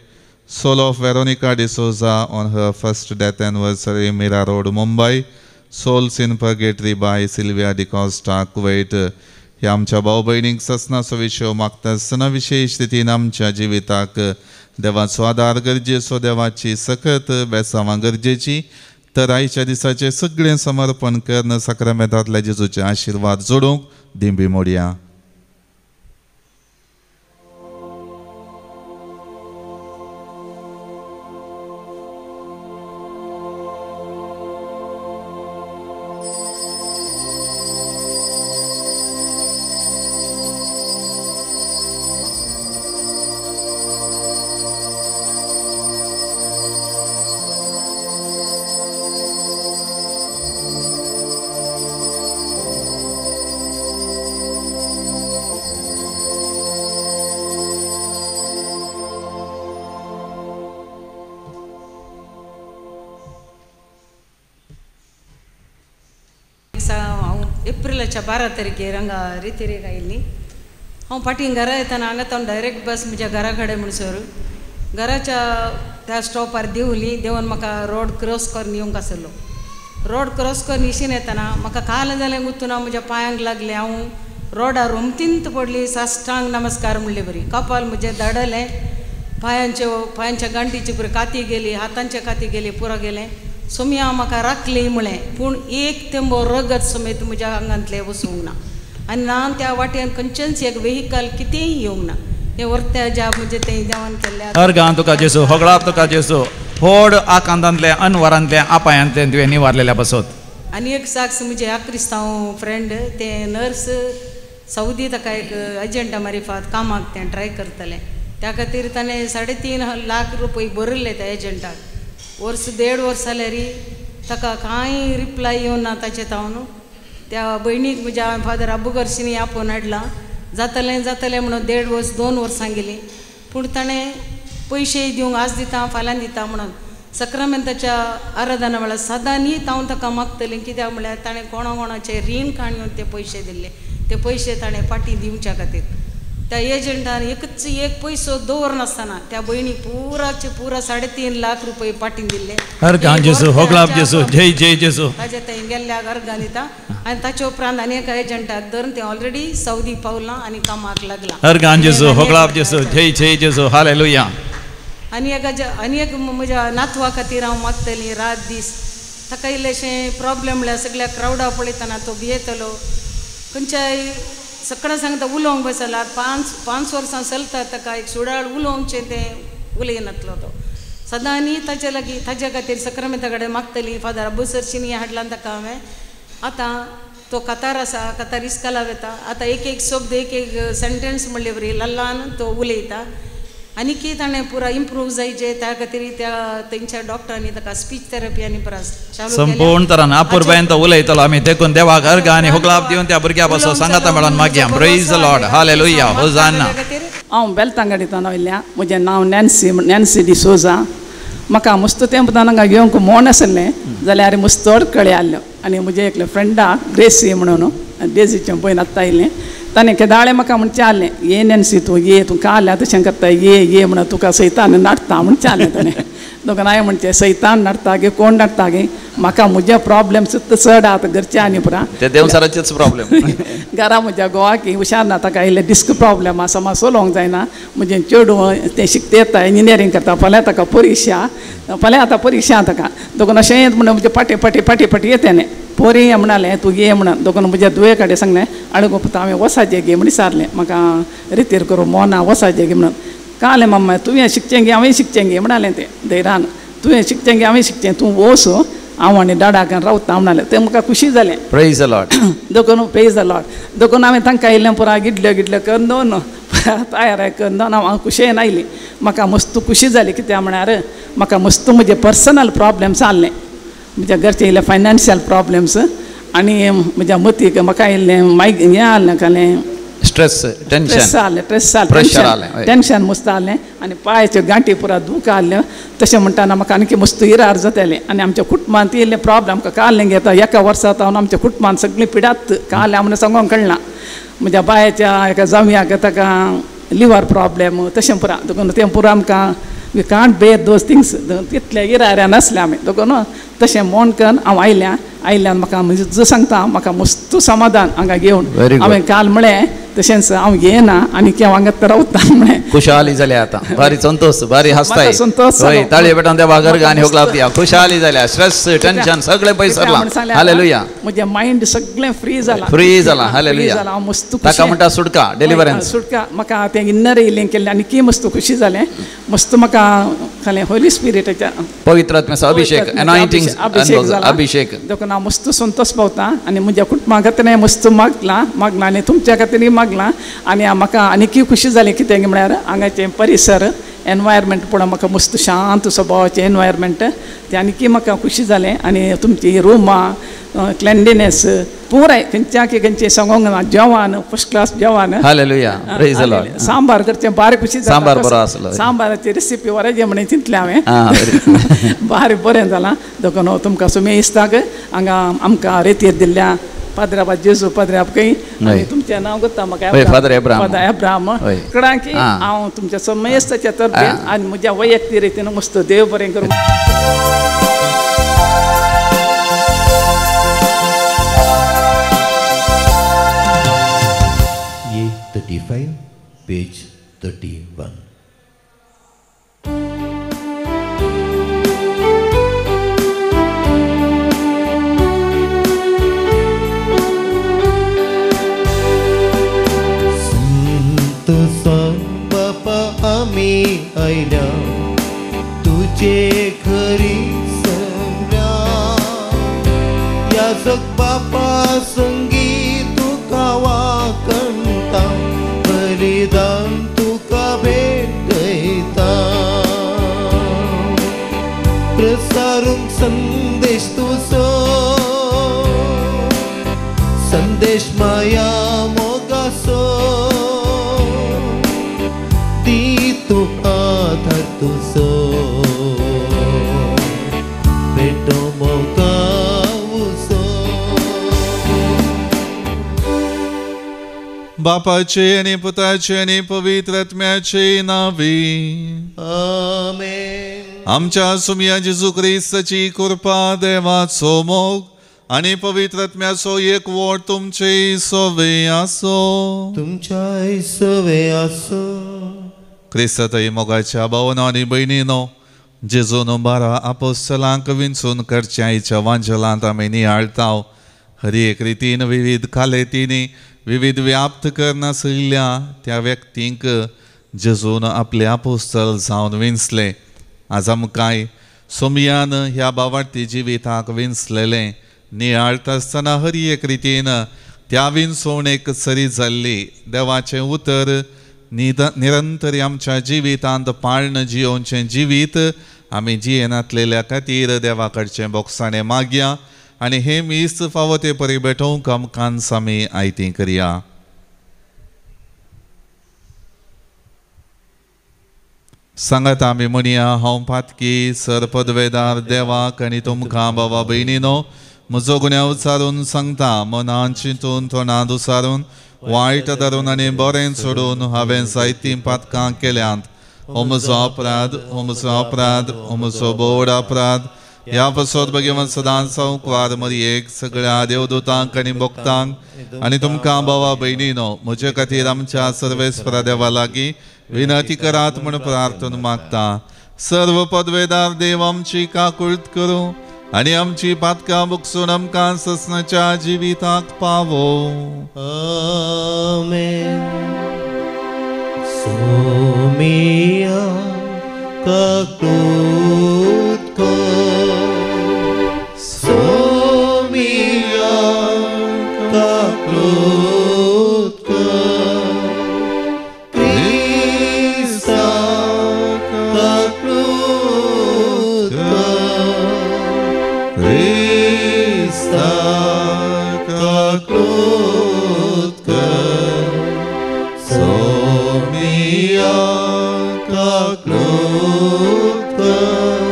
soul of Veronica D'Souza on her first death anniversary Mira Road, Mumbai, souls in purgatory by Sylvia D'Costa, Kuwait. ह्या आमच्या भाव भयणीक ससनाचो विशय मागता आसतना विशेश रितीन आमच्या जिविताक देवाचो आदार गरजेचो देवाची सखत बेसांवां गरजेची तर आयच्या दिसाचे सगळें समर्पण करून सक्रामेंतांतल्या जेजूचे आशिर्वाद जोडूंक दिंबी मोडया. एप्रिलच्या 12 तारखेर हांगा रितीरेक आयिल्ली. हांव फाटीं घरा येताना हांगातावन डायरेक्ट बस म्हज्या घरा कडेन म्हणसर घराच्या त्या स्टॉपार देंवली. देंवन म्हाका रोड क्रॉस करून येवंक आसलो. रोड क्रॉस करून इशीन येताना म्हाका काल जालें गुंतून हांव म्हज्या पांयांक लागलें. हांव रोडार उमतींत पडली साश्टांग नमस्कार म्हणले बरी कपाल म्हणजे धडले पांयांच्या गांठीची पुरी काती गेली हातांच्या काती गेली पुरा गेले सोम्या म्हाका राखली म्हळें पूण एक तेंबो रगत समेत म्हज्या आंगांतले वसूंक ना आनी ना त्या वाटेन खंयचेंच एक वेहिकल कितेंय येवंक ना हे वर्त्या ज्या म्हणजे ते देवान केल्ल्या हर गांव तुका जेसू होगळाप तुका जेसू व्हड आकांतांतले अनवरांतले आपायांतले तुवें निवारलेल्या बसत आनी एक साक्ष म्हणजे ह्या क्रिस्तांव फ्रेंड ते नर्स सौदी ताका एक एजंटा मारिफात कामाक तें ट्राय करतलें त्या खातीर ताणें 3.5 लाख रुपये भरले त्या एजंटाक वर्स 1.5 वर्स जाल्यार ताका कांय रिप्लाय येवं ना ताचे तावन त्या भयणीक म्हज्या फादर अब्बू गर्शीनी आपोवन हाडला जातलें म्हणून 1.5 वर्स 2 वर्सां गेलीं पूण ताणें पयशे दिवंक आज दिता फाल्यां दिता म्हणून सक्रामेंताच्या आराधना वेळार सदांनी हांव ताका मागतलें कित्याक म्हळ्यार ताणें कोणाचे रीण काणून ते पयशे दिल्ले ते पयशे ताणें पाटी दिवच्या खातीर त्या एजंटान एक पयसो दवरनासतना त्या भयणीक पुराचे पुरा 3.5 लाख रुपये पाटीन दिल्ले हर गांव जेसू होगळाप जेसू जय जय जेसू ताजे थंय गेल्ल्याक अर्गां दिता आनी ताचे उपरांत आनी एका एजंटाक धरून ते ऑलरेडी सौदी पावलां आनी कामाक लागला हर गांव जेसू होगळाप जेसू जय जय जेसू हालेलुया आनी एक म्हज्या नातवा खातीर हांव मागतलीं रात दीस ताका इल्लेशें प्रॉब्लेम म्हळ्यार सगळ्या क्रावडा पळयतना तो भियेतलो खंयच्याय सकाळीं सांगता उलोवंक बसला 5 वर्सां चलता ताका एक सुडाळ उलोवंकचें तें उलयनातलो तो सदांनी ताचे लागीं ताचे खातीर सक्रामेंता कडेन मागतलीं फादर अब्बू सर्शीनी हाडला ताका हांवें आतां तो कतार आसा कतार इस्काला वता आतां एक शब्द एक सेंटेन्स म्हणले बरी ल्हान तो उलयता आनी की ताणें पुरा इम्प्रूव जायचे त्या खातीर त्या तेंच्या डॉक्टरांनी ताका स्पीच थेरपी आनी परस संपूर्ण तरान अपूर्बायेन तो उलयतलो आमी देखून देवाक हर गांव आनी होगळाप दिवन त्या भुरग्या पासून सांगाता मेळोन मागया प्रेज द लॉर्ड हालेलुया होसाना हांव बेलतांगडीतल्यान वयल्या म्हजें नांव नॅन्सी डिसोजा म्हाका मस्त तेंपान हांगा घेवंक मोन आसलें जाल्यार मस्त चड कळे आहल्यो आनी म्हजे एकले फ्रेंडाक ग्रेसी म्हणून डेजीचें पळय आत्ता आयलें ताणें केदाळे म्हाका म्हण चारलें ये नॅन्सी तूं ये तूं काल्या तशें करता ये म्हणून तुका सैतान नाडटा म्हण चारलें ताणें दोगां हांवें म्हणचें सैतान नाडटा गे कोण नाडटा गे म्हाका म्हजे प्रॉब्लेम्स चड आहा घरचे आनी पुरा ते देवसाराचेच प्रॉब्लेम घरा म्हज्या घोवाकी हुशार ना ताका इल्ले डिस्क प्रॉब्लेम आसा समज चलोवंक जायना म्हजें चेडूं तें शिकता येता इंजिनियरींग करता फाल्यां ताका परीक्षा फाल्यां आतां परीक्षा ताका दोगां अशें म्हणून म्हणजे पाटी येते न्ही पोरी म्हणलें तूं ये म्हणून दोगां म्हज्या दुये कडेन सांगलें आनी गोपता हांवें वसाजे गे म्हण विचारलें म्हाका रितीर करूं मोना वसाजे गे म्हणून कालें मम्मा तुवें शिकचें गे हांवें शिकचें गे म्हणलें तें धैर्यान तुवें शिकचें गे हांवें शिकचें तूं वच हांव आनी डाडाक रावता म्हणलें तें म्हाका खुशी जालें प्रेज द लॉर्ड दोगून प्रेज द लॉर्ड दोगून हांवें तांकां आयिल्लें पुरा गिडल्यो करून दोन तयार करून दोन हांव खुशयेन आयलीं म्हाका मस्त खुशी जाली कित्याक म्हळ्यार म्हाका मस्त म्हजे पर्सनल प्रॉब्लेम्स आहले म्हज्या घरचे इल्ले फायनान्शियल प्रॉब्लेम्स आनी म्हज्या मतीक म्हाका इल्लें हें आहलें कालें स्ट्रेस टेंशन मस्त आहलें आनी पांयाच्यो गांठी पुरा दूख आहल्यो तशें म्हणटाना म्हाका आनी मस्त इरार जातालें आनी आमच्या कुटुंबांत इल्लें प्रॉब्लेम कालें घेता एका वर्सांत हांव आमच्या कुटुंबांत सगळीं पिडात कालें म्हणून सांगूंक कळना म्हज्या बायच्या एका जावयाक ताका लिवर प्रॉब्लेम तशें पुरा देखून तें पुरो आमकां वी कांट बेर दोज थिंग्स तितले इराऱ्यान आसले आमी देखून तशें मोन करून हांव आयल्यान म्हाका म्हणजे सांगता म्हाका मस्त समाधान हांगा घेवन हांवें काल म्हळें तशेंच हांव येना आनी केव्हा हांगा रावता म्हळें खुशाली जाल्या आतां बारी संतोष बारी हसताय होय ताळये पेटोवन त्या भागर आनी होगळाप दिया खुशाली जाल्या स्ट्रेस टेंशन सगळें पयसरलां हालेलुया म्हजें मायंड सगळें फ्री जालां हालेलुया हांव मस्त ताका म्हणटा सुटका डिलिव्हरन्स सुटका म्हाका तें इन्नर हिलींग केल्लें आनी की मस्त खुशी जालें मस्त म्हाका खालें होली स्पिरिटाच्या पवित्र आत्म्याचो अभिषेक अनॉयंटिंग अभिषेक देखून हांव मस्त संतोष पावता आनी म्हज्या कुटुंबा खातीर मस्त मागलां आनी तुमच्या खातीर मागलां आनी म्हाका आनीकय खुशी जाली कित्याक म्हळ्यार हांगाचें परिसर एनवायरमेंट पळोवन म्हाका मस्त शांत स्वभावाचें एनवायरमेंट तें आनीकय म्हाका खुशी जालें आनी तुमची रुमां क्लेनलीनेस पुराय खंयचें सांगोंक ना जेवण फर्स्ट क्लास जेवण hallelujah praise the Lord sambar करचें बारीक खुशी सांबार बरो आसलो सांबाराची रेसिपी वरायची म्हणून चिंतलें हांवें बारीक बरें जालां देखून तुमकां सुमे इस्ताक हांगा आमकां रेतीर दिल्ल्या पाद्राबाद जेजू पाद्राबकय आनी तुमचें नांव करता म्हाका फादर एब्राम कळ्ळां हांव तुमच्या समेस्ताच्या तर्फेन आनी म्हज्या वैयक्तीक रितीन मस्त देव बरें करूं 55, page 31. बापा आम्ही आयल्या तुझे घरी संग्रा यासक बापा संगीत तुका वाकणता बलिदान तुका भेटयता प्रसारूंक संदेश तुजो संदेश माया मोगासो तू आधार तुझो भेटो मोगा उसो. बापाचे आणि पुताचे आणि पवित्र आत्म्याचे नावे आमेन. आमच्या सुमिया जेजू ख्रिस्ताची कृपा देवाचो मोग आणि पवित्र आत्म्याचो एकवट तुमचे सोवे आसो. तुमच्या सोवे आसो. क्रिस्ताताई मोगाच्या भावनो आनी भयणीनो जेजून 12 आपोस्तलांक विंचून करच्याईच्या वांजलांत आमी नियाळटा. हर एक रितीन विविध खालेतींनी विविध व्याप्त करनासल्या त्या व्यक्तींक जेजून आपले आपोस्तल जावन विंचले. आज आमकांय सोमयान ह्या भावार्थी जिविताक विंचलेले नियाळटा आसतना हर एक रितीन त्या विंचोवणेक सरी जाल्ली देवाचें उतर निरंतर आमच्या जिवितांत पाळण जियोवचें जिवीत आमी जियेनातलेल्या खातीर देवा कडचें बोगसाणें मागया आनी हे मीस फावो ते परी भेटोवंक आमकां आमी आयती करया. सांगात आमी म्हणया हांव पातकी सर पदवेदार देवाक आनी तुमकां बाबा भयणीनो म्हजो गुन्यांव उचारून सांगता. मनान चिंतून तोंडांत उसारून वायट धरून आनी बरें सोडून हांवें जायतीं पातकां केल्यांत. हो म्हजो अपराध, हो म्हजो अपराध, हो म्हजो बोड अपराध. ह्या पासत भगवंत सदांच संकवार मरयेक सगळ्या देवदूतांक आनी भक्तांक आनी तुमकां भावा भयणीनो म्हजे खातीर आमच्या सर्वेस्परा देवा लागीं विनंती करात म्हूण प्रार्थना मागता. सर्व पदवेदार देव आमची काकुळट करूं आनी आमची पातकां बुकसून आमकां ससनाच्या जिविताक पावो. आमेन. सोमिया काकुळट कर. सोमिया काकुळट कर. क्रिस्ता काकुळट कर. Krista kaklot कर. सोमिया काकुळट कर.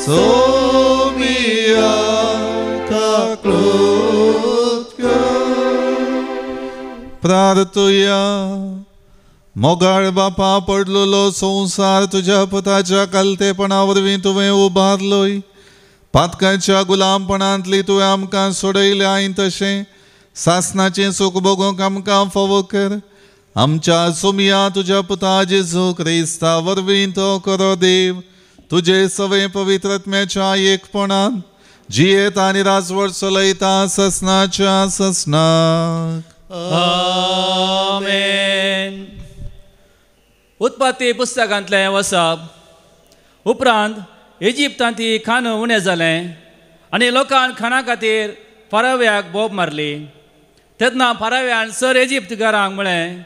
सोमिया काकुळट कर. प्रार्थुया. मोगाळ बापा पडलोलो संसार तुझ्या पुताच्या कालतेपणा वरवीं तुवें उबारलोय. पातकाच्या गुलामपणांतली तुवें आमकां सोडयल्या तशें सासनाचें सूख भोगूंक आमकां फावो कर. आमच्या सुमिया तुज्या पुता जेजू क्रिस्ता वरवीं तो करो देव तुजे सवे पवित्र आत्म्याच्या एकपणान जियेत आनी राजवट चलयता ससनाच्या ससनाक. आमेन. उत्पत्ती पुस्तकांतलें वचप उपरांत इजिप्तांत खाण उणें जालें आनी लोकांक खाणा खातीर फाराव्याक बोब मारली. तेन्ना फाराव्यान सर इजिप्तकारांक म्हळें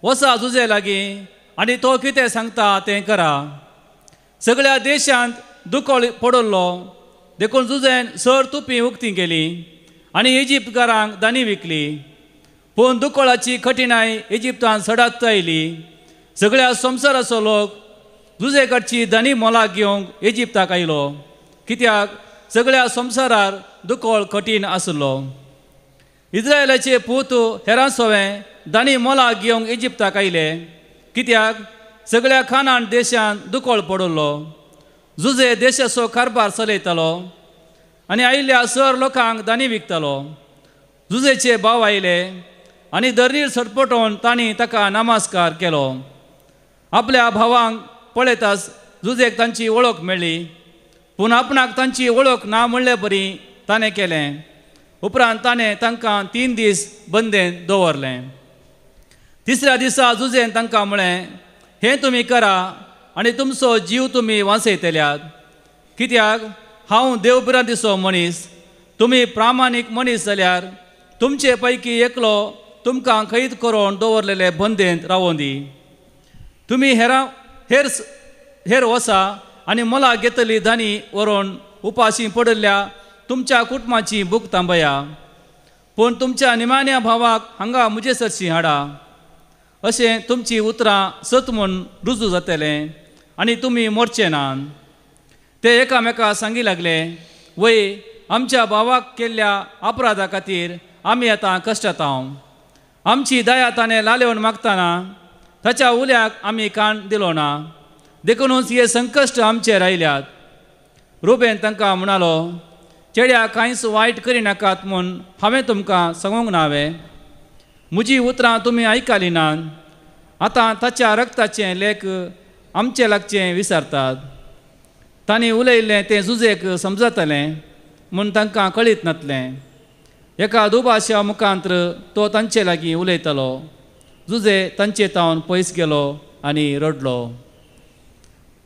वसा जुजे लागीं आनी तो कितें सांगता तें करा. सगळ्या देशांत दुकोळ पडल्लो देखून जुजेन सर तुपी उक्ती केली आनी इजिप्तकारांक दानी विकली. पूण दुकोळाची कठिणाय इजिप्तांत सडत आयली. सगळ्या संवसाराचो लोक जुजे कडची दानी मोलाक घेवंक इजिप्ताक आयलो कित्याक सगळ्या संवसारार दुकोळ कठीण आसलो. इस्रायलाचे पूत हेरांसोवे दानी मोलाक घेवंक इजिप्ताक आयले कित्याक सगळ्या खानान देशांत दुकोळ पडल्लो. जुजे देशाचो कारबार चलयतालो आनी आयिल्ल्या सर लोकांक दानी विकतालो. जुजेचे भाव आयले आनी धरणीर सटपटोवन तांणी ताका नमस्कार केलो. आपल्या भावांक पळयताच जुजेक तांची वळख मेळ्ळी, पूण आपणाक तांची वळख ना म्हणले परी ताणें केलें. उपरांत ताणें तांकां 3 दीस बंदेन दवरलें. तिसऱ्या दिसा जुजेन तांकां म्हळें, हें तुमी करा आनी तुमचो जीव तुमी वाचयतल्यात. कित्याक हांव देवबिरांतीचो मनीस. तुमी प्रामाणीक मनीस जाल्यार तुमचे पैकी एकलो तुमकां कैद करून दवरलेले बंदेंत रावों दी. तुमी हेर वसा आनी मला घेतली धानी व्हरून उपाशी पडिल्ल्या तुमच्या कुटुंबाची भूक थांबया. पूण तुमच्या निमाण्या भावाक हांगा म्हजे सरशी हाडा. अशें तुमची उतरां सत म्हूण रुजू जातलें आनी तुमी मरचे नात. ते एकामेकाक सांगी लागले, वय आमच्या भावाक केल्ल्या अपराधा खातीर आमी आतां कश्टात आहांव. आमची दया ताणें लालेवन मागतना ताच्या उल्याक आमी कान दिलो ना. देखूनच हे संकश्ट आमचेर आयल्यात. रुबेन तांकां म्हणालो, चेड्या कांयच वायट करिनाकात म्हूण हांवें तुमकां सांगूंक नावें. म्हजी उतरां तुमी आयकली नात. आतां ताच्या रक्ताचें लेख आमचे लागचें विचारतात. तांणी उलयल्लें तें जुजेक समजतलें म्हूण तांकां कळीत नासलें. एका दुभाशा मुखांतर तो तांचे लागीं उलयतलो. जुजे तांचे तावन पयस गेलो आनी रडलो.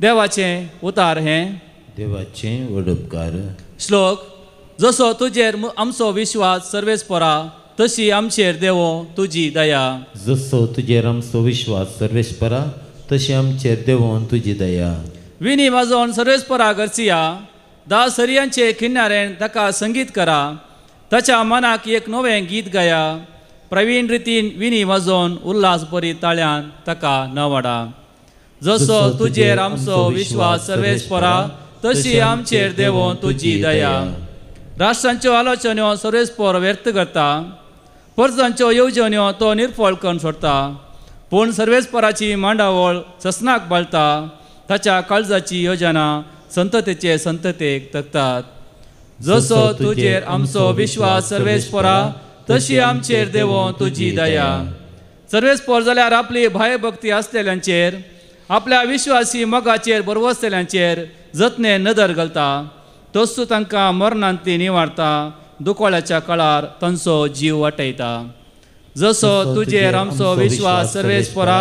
देवाचें उतार हें. देवाचें वडपकार. श्लोक. जसो तुजेर आमचो विश्वास सर्वेस्परा, तशी आमचेर देवो तुजी दया. जसो तुजेर आमचो विश्वास सर्वेस्परा, तशी आमचेर देवो तुजी दया. विणी वाजोवन सर्वेस्परा गर्सिया. दासरियांचे किन्नारेन ताका संगीत करा. ताच्या मनाक एक नवें गीत गाया. प्रवीण रितीन विणी वाजोवन उल्हास बरी ताळ्यान ताका नवाडा. जसो तुजेर आमचो विश्वास सर्वेस्परा, तशी आमचेर देवो तुजी दया. राष्ट्रांच्यो आलोचन्यो सर्वेस्पर व्यर्थ करता. परजांच्यो येवजण्यो तो निर्फळ करून सोडता. पूण सर्वेस्पराची मांडावळ ससनाक बाळटा. ताच्या काळजाची योजना संततेचे संततेक तकतात. जसो तुजेर आमचो विश्वास सर्वेस्परा, तशी आमचेर देवो तुजी दया. सर्वेस्पर जाल्यार आपली भयभक्ती आसलेल्यांचेर, आपल्या विश्वासी मोगाचेर बरवसलेल्यांचेर जतने नदर घालता. तोच तांकां मरणांतली निवारता. दुकोळ्याच्या काळार तांचो जीव वाटयता. जसो तुजेर आमचो विश्वास सर्वेस्परा,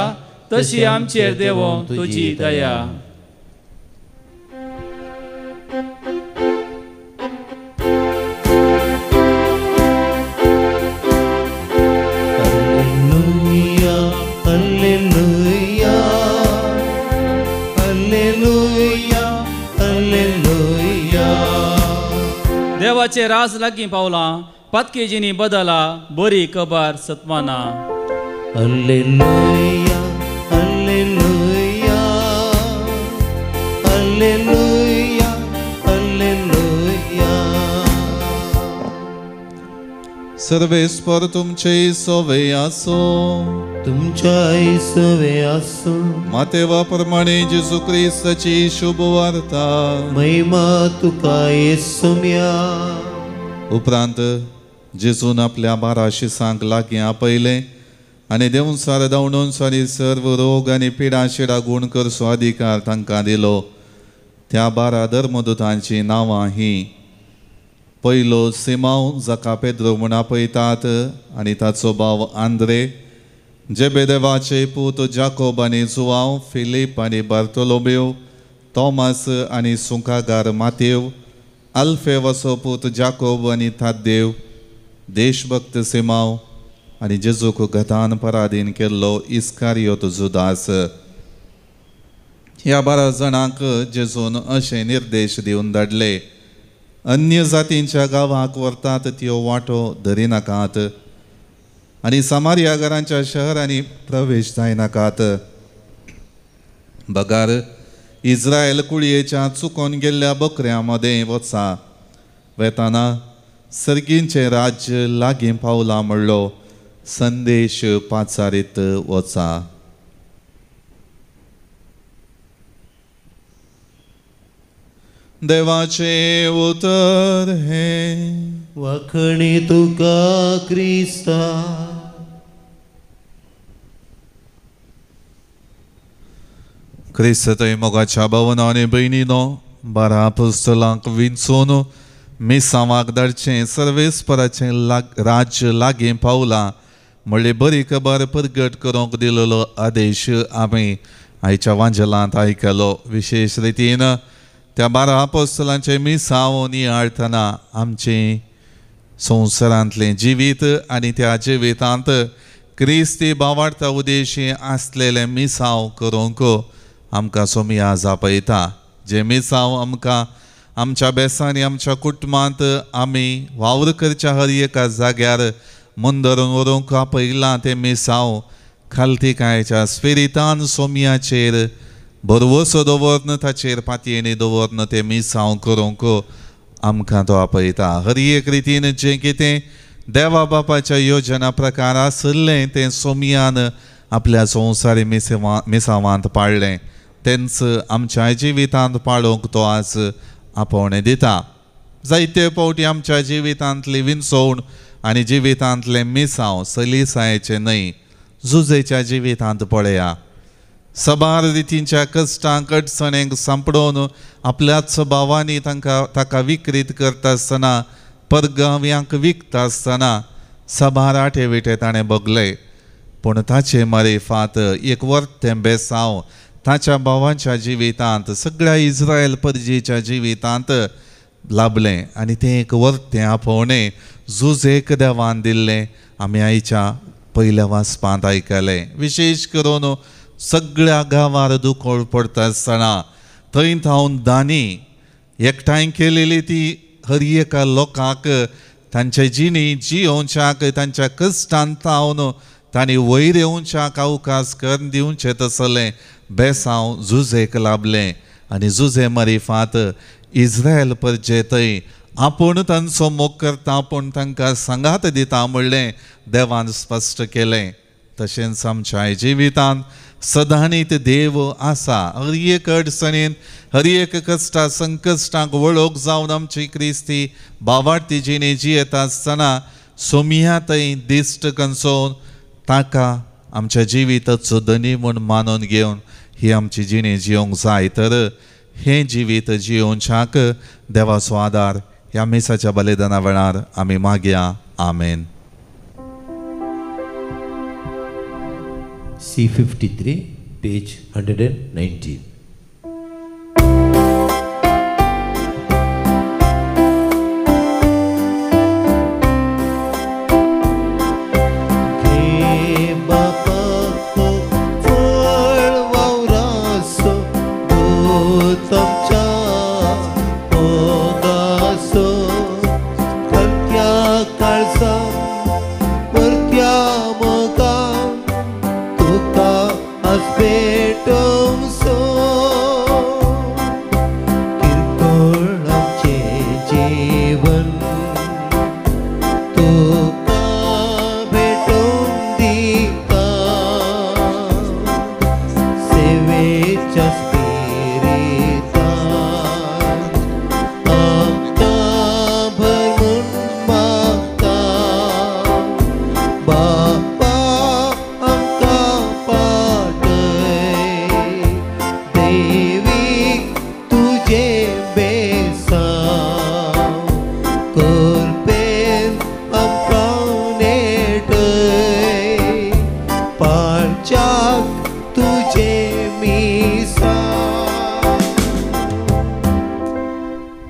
तशी आमचेर देवो तुजी दया. देवाचे रास लागीं पावलां. पातकेजीनी बदला बरी खबर सत्माना. Alleluia, alleluia, alleluia, alleluia. सर्वेस्पर तुमचे सोवे आसो. तुमच्या सवे आसो. मातेवा प्रमाणे जेजू ख्रिस्ताची शुभ वार्ता. महिमा तुका येसुम्या. उपरांत जेजून आपल्या 12 शिसांक लागीं आपयले आनी देवून सार धांवडून सारी सर्व रोग आनी पिडा शिडा गूण करचो अधिकार तांकां दिलो. त्या 12 धर्मदुतांची नांवां हीं. पयलो सिमांव, जाका पेद्रो म्हूण आपयतात, आनी ताचो भाव आंद्रे, जेबेदेवाचे पूत जाकोब आनी जुआंव, फिलीप आनी बार्तोलोमेव, तोमास आनी सुंकागार मातेव, अल्फेवाचो पूत जाकोब आनी थाद्देव, देशभक्त सिमांव आनी जेजूक गतान पराधीन केल्लो इस्कारियोत जुदास. ह्या 12 जाणांक जेजून अशें निर्देश दिवन धाडले, अन्य जातींच्या गांवांक व्हरतात त्यो वांटो धरिनाकात आनी समारिया घरांच्या शहरांनी प्रवेश जायनाकात. बगार इस्रायल कुळयेच्या चुकोन गेल्ल्या बकऱ्यां मदें वचा. वेताना सर्गींचें राज्य लागीं पावलां म्हणलो संदेश पाचारीत वचा. देवाचे उतर. हे. 「 वाखणी तुका क्रिस्ता, वाखणी तुका क्रिस्ता, वाखणी तुका क्रिस्ता, वाखणी तुका क्रिस्ता, वाखणी तुका क्रिस्ता, वाखणी तुका क्रिस्ता, वाखणी तुका क्रिस्ता, वाखणी तुका क्रिस्ता, वाखणी तुका क्रिस्ता, वाखणी तुका क्रिस्ता, क्रिस्त थंय मोगाच्या भवनांनी भयणीनो 12 अपोस्तलांक विंचून मिसांवाक धाडचें सर्वेस्पराचें राज्य लागीं पावलां म्हणले बरी खबर प्रगट करूंक दिलेलो आदेश आमी आयच्या वांजलांत आयकलो. विशेश रितीन त्या 12 अपोस्तलांचें मिसांव नियाळतना आमचें संवसारांतलें जिवीत आनी त्या जिवितांत क्रिस्ती भावार्था उद्देशी आसलेलें मिसांव करूंक आमकां सोमी आज आपयता. जे मिसांव आमकां आमच्या बेसांनी आमच्या कुटुंबांत आमी वावर करच्या हर एका जाग्यार मुंदरून व्हरूंक आपयलां तें मिसांव खालतीकायेच्या स्पिरितान सोमयाचेर भरवोसो दवरन ताचेर पातयेनी दवरन तें मिसांव करूंक आमकां तो आपयता. हर एक रितीन जें कितें देवा बापाच्या योजना प्रकार आसलें तें सोमयान आपल्या संवसारी मिसांवांत पाळ्ळें तेंच आमच्या जिवितांत पाळोवंक तो आज आपोवणें दिता. जायते फावटी आमच्या जिवितांतली विंचवण आनी जिवितांतलें मिसांव सलिसायेचें न्हय जुजेच्या जिवितांत पळया. सबार रितींच्या कश्टांक अडचणेंक सांपडोवन आपल्याच भावांनी ताका विकृत करता आसतना परगांव्यांक विकता आसतना सबार आठेविटे ताणें भोगले. पूण ताचे मारिफात एक वर्तें बेसांव ताच्या भावांच्या जिवितांत सगळ्या इस्रायल परजेच्या जिवितांत लाभलें आनी तें एक वर्तें आपोवणें जुजेक देवान दिल्लें आमी आयच्या पयल्या वाचपांत आयकलें. विशेश करून सगळ्या गांवार दुखोळ पडटा आसतना थंय थावन दानी एकठांय केलेली ती हर एका लोकांक तांचे जिणी जियोवच्याक तांच्या कश्टांत थावन तांणी वयर येवच्याक अवकाश करून दिवचें तसलें बेसांव जुजेक लाभलें आनी जुजे मारिफात इस्रायल परजे थंय आपूण तांचो मोग करता आपूण तांकां सांगात दिता म्हणलें देवान स्पश्ट केलें. तशेंच आमच्या जिवितांत सदांनीत देव आसा. हर एक अडचणीन हर एक कश्टा संकश्टांक वळख जावन आमची क्रिस्ती भावार्थी जिणी जियेता आसतना सोमया थंय दिश्ट कंसोवन ताका आमच्या जिविताचो धनी म्हूण मानून घेवन ही आमची जिणी जियोंक जाय. तर हें जिवीत जियोवच्याक देवाचो आदार ह्या मिसाच्या बलिदाना वेळार आमी मागया. आमेन. C53 page 119.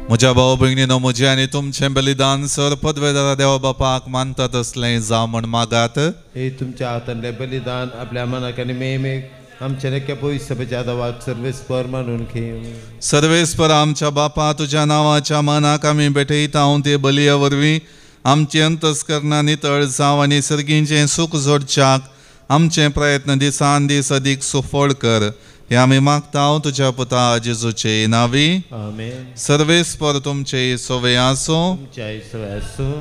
म्हज्या भाव भयणीनो म्हजें आनी तुमचें बलिदान सर पदवेदारा देवा बापाक मानतात असलें जावं म्हण मागात. हे तुमच्या हातांतलें बलिदान आपल्या मनाक आनी मेमेक आमच्या नेक्या पवित्र आदावाक सर्वेस्पर मानून घेव. सर्वेस्पर आमच्या बापा तुज्या नांवाच्या मनाक आमी भेटयता हांव ते बलया वरवीं आमची अंतस्करणां नितळ जावं आनी सर्गींचें सूख जोडच्याक आमचे प्रयत्न दिसान दीस अदीक सुफळ कर. हे आमी मागता हांव तुज्या पुता जेजूचे नांवी. आमेन. सर्वेस्पर तुमचे सोवे आसो.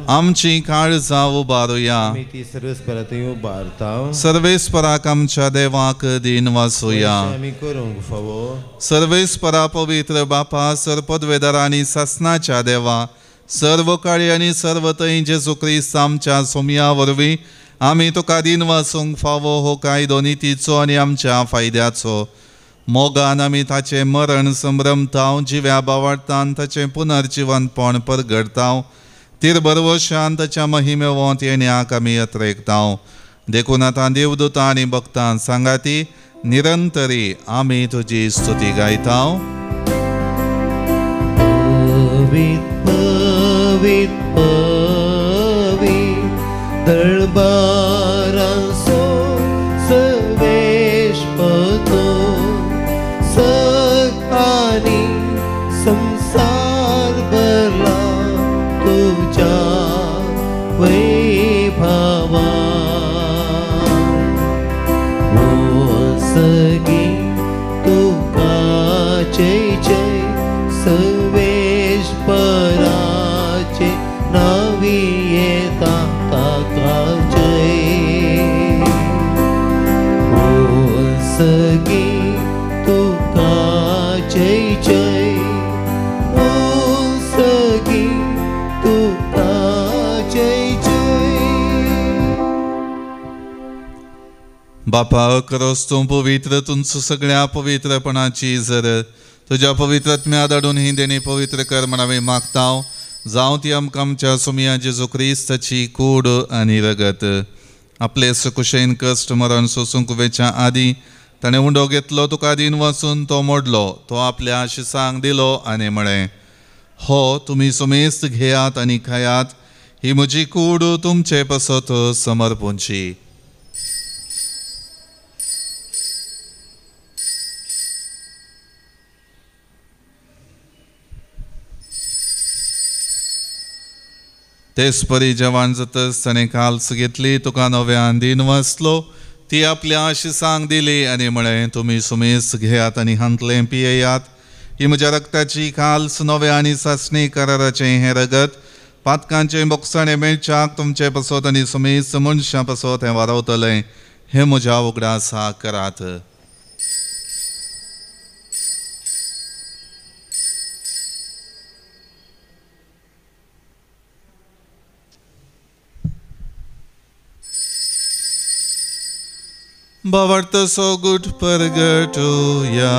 आमची काळजां उबारुया. ती सर्वेस्परांतूय उबारता. सर्वेस्पराक आमच्या देवाक दिन वासुया. आमी करूंक फावो. सर्वेस्परा पवित्र बापा सर पदवेदार आनी सासणाच्या देवा सर्व काळी आनी सर्व थंय जेजू क्रिस्त आमच्या सोमया वरवीं आमी तुका दिन वासूंक फावो हो कायदो नितीचो आनी आमच्या फायद्याचो मोगान आमी ताचें मरण संभ्रमतांव, जिव्या बावडतान ताचें पुनर्जिवनपण परगडतांव, तिरबरवशान ताच्या महिमेवंत येण्याक आमी यत्रेकतांव. देखून आतां देवदूतां आनी भक्तां सांगाती निरंतरी आमी तुजी स्तुती गायतांव. पवित दरबारांचो सर्वेश्वतो सग आनी संसार भरला तुज्या वैभवान. सगी तुका जय जय सर्वेश्वराचे नावी येता ताका जय. सगी तुका जय जय, सगी तुका जय जय. बापा करोस तूं पवित्र, तुमचो सगळ्या पवित्रपणाची जर तुज्या पवित्रत्म्या धाडून ही देणी पवित्र कर म्हण आमी मागतांव. जावं ती आमकां आमच्या सुमिया जेजू क्रिस्ताची कूड आनी रगत. आपले सुकुशेन कश्ट मरण सोसूंक वेच्या आदी ताणें उंडो घेतलो, तुका आदीन वचून तो मोडलो. तो आपल्या आशिसांक दिलो आनी म्हळें, हो तुमी सुमेस्त घेयात आनी खायात, ही म्हजी कूड तुमचे पसत समर्पूंची. तेच परी जेवण जातच ताणें काल्स घेतली, तुका नव्यान दिन वचलो, ती आपल्या आशिसांक दिली आनी म्हळें, तुमी सुमेस्त घेयात आनी हांतलें पियेयात, ही म्हज्या रक्ताची काल्स नव्या आनी सासणी कराराचें हें रगत. पातकांचें बोगसाणें मेळच्याक तुमचे पसत आनी सुमेस्त मनशां पसत हें वारवतलें, हें म्हज्या उगडासाक करात. बावडतसो गुट परगटुया.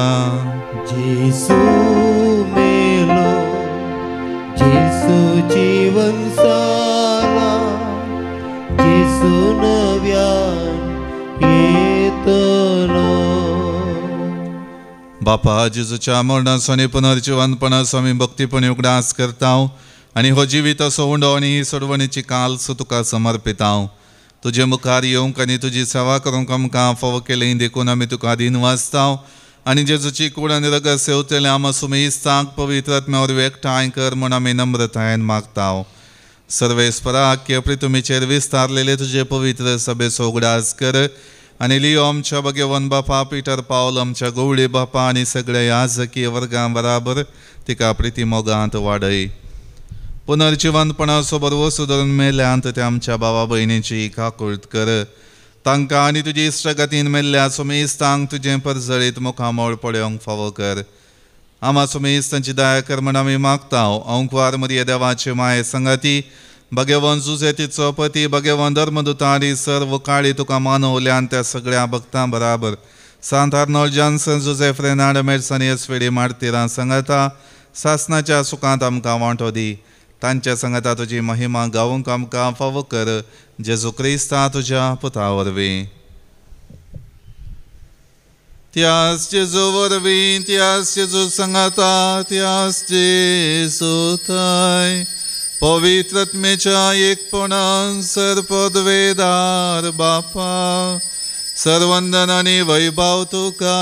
जेसू मेलो, जेसू जीवन साला, जेसू नव्यान येतलो. बापा जेजूच्या मरणाचो पुनर्जिवनपणाचो आमी भक्तीपणी उगडास करतांव आनी हो जिवीत असो उंडो आनी ही सोडवणीची काल्स तुका समर्पितांव. तुजे मुखार येवंक आनी तुजी सेवा करूंक आमकां फावो केलें देखून आमी तुका आदीन वाचतांव आनी जेजूची कूड आनी रगत सेवतले आम सुमेस्तांक पवित्र आत्म्यावर एकठांय कर म्हूण आमी नम्रतायेन मागतांव. सर्वेस्परा आख्खे प्रितुमीचेर विस्तारलेले तुजे पवित्र सभेचो उगडास कर आनी लियो आमच्या भगवन बापा, पिटर पावल आमच्या गवळी बापा आनी सगळ्या याजकीय वर्गां बराबर तिका प्रिती मोगांत वाडय. पुनर्जिवनपणाचो बरवो सुदारून मेल्यांत त्या आमच्या भावा भयणीची काकुळट कर. तांकां आनी तुजी इश्टगतीन मेल्ल्या सुमेस्तांक तुजें परजळीत मुखामोळ पळोवंक फावो कर. आमा सुमेस्तांची दया कर म्हण आमी मागतांव. अंकुवार मरिये देवाचे माये संगाती, भगवन जुजे तिचो पती, भगवन धर्मदुता आनी सर्व काळी तुका मानवल्यान त्या सगळ्या भक्तां बराबर सांत आर्नोल्ड जॉन्सन, जुझेफ रेनार्ड मेर्सन, एसवेडी मार्तिरां संगता सासणाच्या सुखांत आमकां वांटो दी. तांच्या संगता तुजी महिमा गावूंक आमकां फावो कर. जेजू क्रिस्ता तुज्या पुता वरवीं. त्याच जेजू वरवीं, त्याच जेजू संगता, त्याच जेजू थंय पवित्र आत्मेच्या एकपणान सर्पदवेदार बापा, सर्वंदन आनी वैभव तुका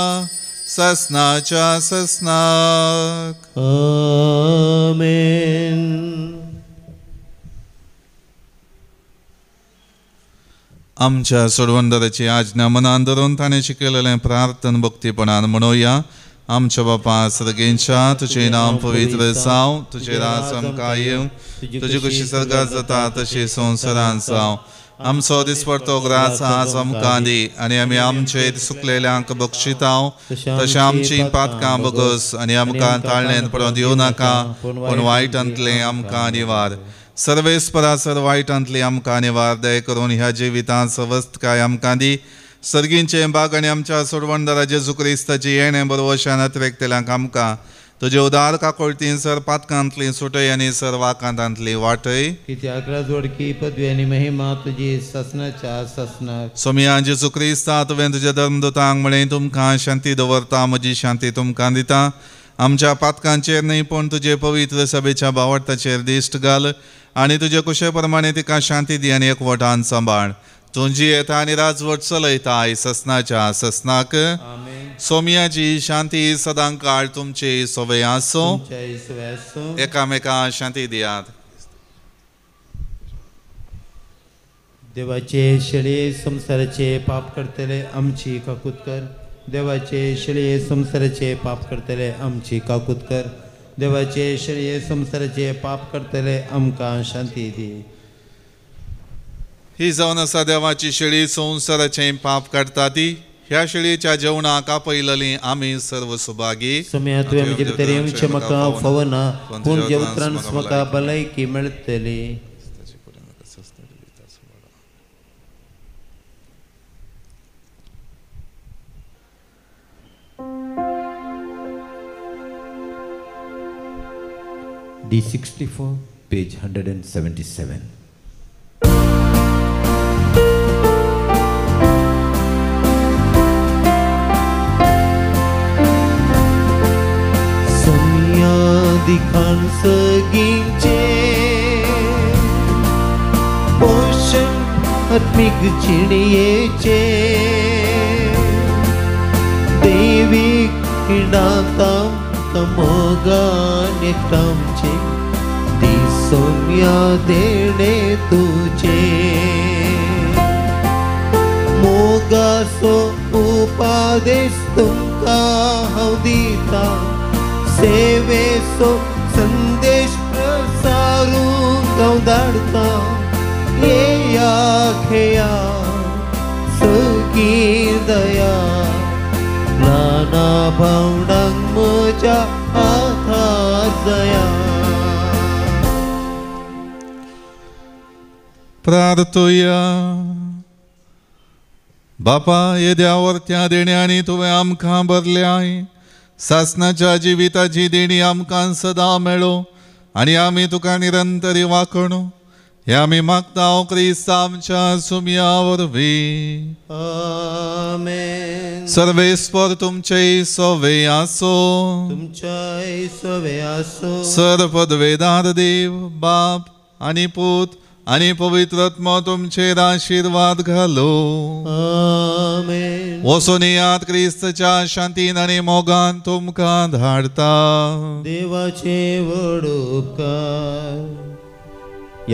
ससनाच्या ससनाक. आमेन. आमच्या सोडवंदराची आज्ञा मनान धरून ताणें शिकयलेलें प्रार्थन भक्तीपणान म्हणुया. आमच्या बापा सर्गेंच्या, तुजें नांव पवित्र जावं, तुजें राज आमकां येवं, तुजी कशी सर्गांत जाता तशी संवसारांत जावं. आमचो दिसपडतो ग्रास आज आमकां दी आनी आमी आमचे सुकलेल्यांक बक्षितांव, तशें आमची पातकां बगस आनी आमकां ताळणेन पडोवन दिवं नाका, पूण वायटांतलें आमकां निवार. सर्वेस्परा सर वायटांतली आमकां निवार. दय करून ह्या जिवितांत सवस्त काय आमकां दी. सर्गींचे बाग आनी आमच्या सोडवणदारा जेजू क्रिस्ताची येणे बरोवशान अतिरेकतेल्यांक आमकां तुजे उदार काकोळतीन सर पातकांतली सुटय आनी सर वाकांतांतली वाटय. कित्याक राजवडकी पदवी आनी महिमा तुजी ससनाच्या ससनाक. सोमिया जेजू क्रिस्ता तुवें तुज्या धर्मदूतांक म्हळें तुमकां शांती दवरता, म्हजी शांती तुमकां दिता. आमच्या पातकांचेर न्ही पूण तुजे पवित्र सभेच्या बावटाचेर दिश्ट घाल आनी तुजे कुशे प्रमाणे तिका शांती दी आनी एकवटान सांबाळ. तुजी येता आनी राजवट चलयताय ससनाच्या ससनाक. सोमियाची शांती सदां काळ तुमचे सोवे आसो. एकामेका शांती दियात. देवाचे शेळे संसाराचे पाप करतले आमची काकूत कर. देवाचे शेळे संसाराचे पाप करतले आमची काकूत कर. देवाचे शेळे संसाराचे पाप करतले आमकां शांती दी. ही जावन आसा देवाची शेळी संसाराचे पाप काडटा ती. ह्या शेळीच्या जेवणाक आपयलेली आमी सर्व सुभागी. सोम्या तुवें म्हजे भितर येवचें म्हाका फवना पूण जे उतरान म्हाका भलायकी मेळटली. D64 page 177. दिखान सगींचे पोषण आत्मिक चिडयेचे दैवीक खिणातां मोगान एकटांचे दिसोम्या देणे तुजे. मोगाचो उपादेश तुमकां हांव दिता. सेवेचो संदेश प्रसारूंक हांव धाडटा. येया खेया सगळी दया ल्हाना भावंडांक म्हज्या आधार दया. प्रार्थुया. बापा येद्यावर त्या देण्यांनी तुवें आमकां भरल्याय. सासनाच्या जिविताची देणी आमकां सदां मेळो आनी आमी तुका निरंतरी वाखणू. हे आमी मागता क्रिस्त आमच्या सुमया वरवीं. आमेन. सर्वेस्पर तुमचे सोवे आसो. तुमचे सोवे आसो. सर्वपदवेदार देव बाप आनी पूत आनी पवित्र आत्मा तुमचेर आशीर्वाद घालो. आमेन. वचून येयात क्रिस्तच्या शांतीन आनी मोगान तुमकां धाडता. देवाचे व्हड उपकार.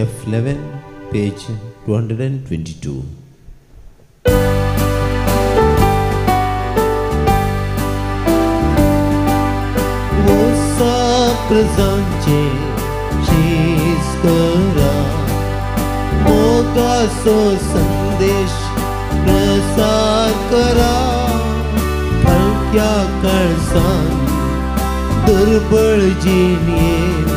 F11 page 222. वसा प्रजांचे शीस करा. मोगाचो संदेश प्रसार करा. हलक्या काळजान दुर्बळ जिणेर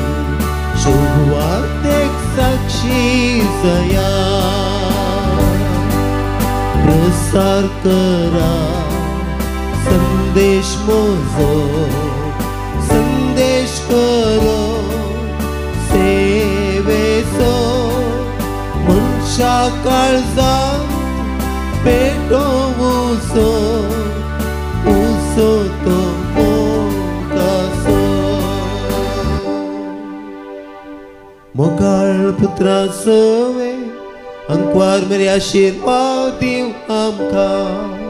शुभवार्तेक साक्षी जया. प्रसार करा संदेश मोजो. संदेश करो सेवेचो. मनशा काळजान पेटोवचो. उसो तो मोगाचो. मोगाळ पुत्रा सोवे अंकवार मेरे आशीर्वाद दिव आमकां.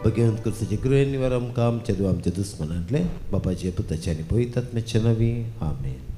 भगवंत कृष्णाचे गृह निवार आमकां आमच्या दुस्मनांतले बापाचे पुताचे आनी पवित्र आत्म्याचे नांवी. आमेन.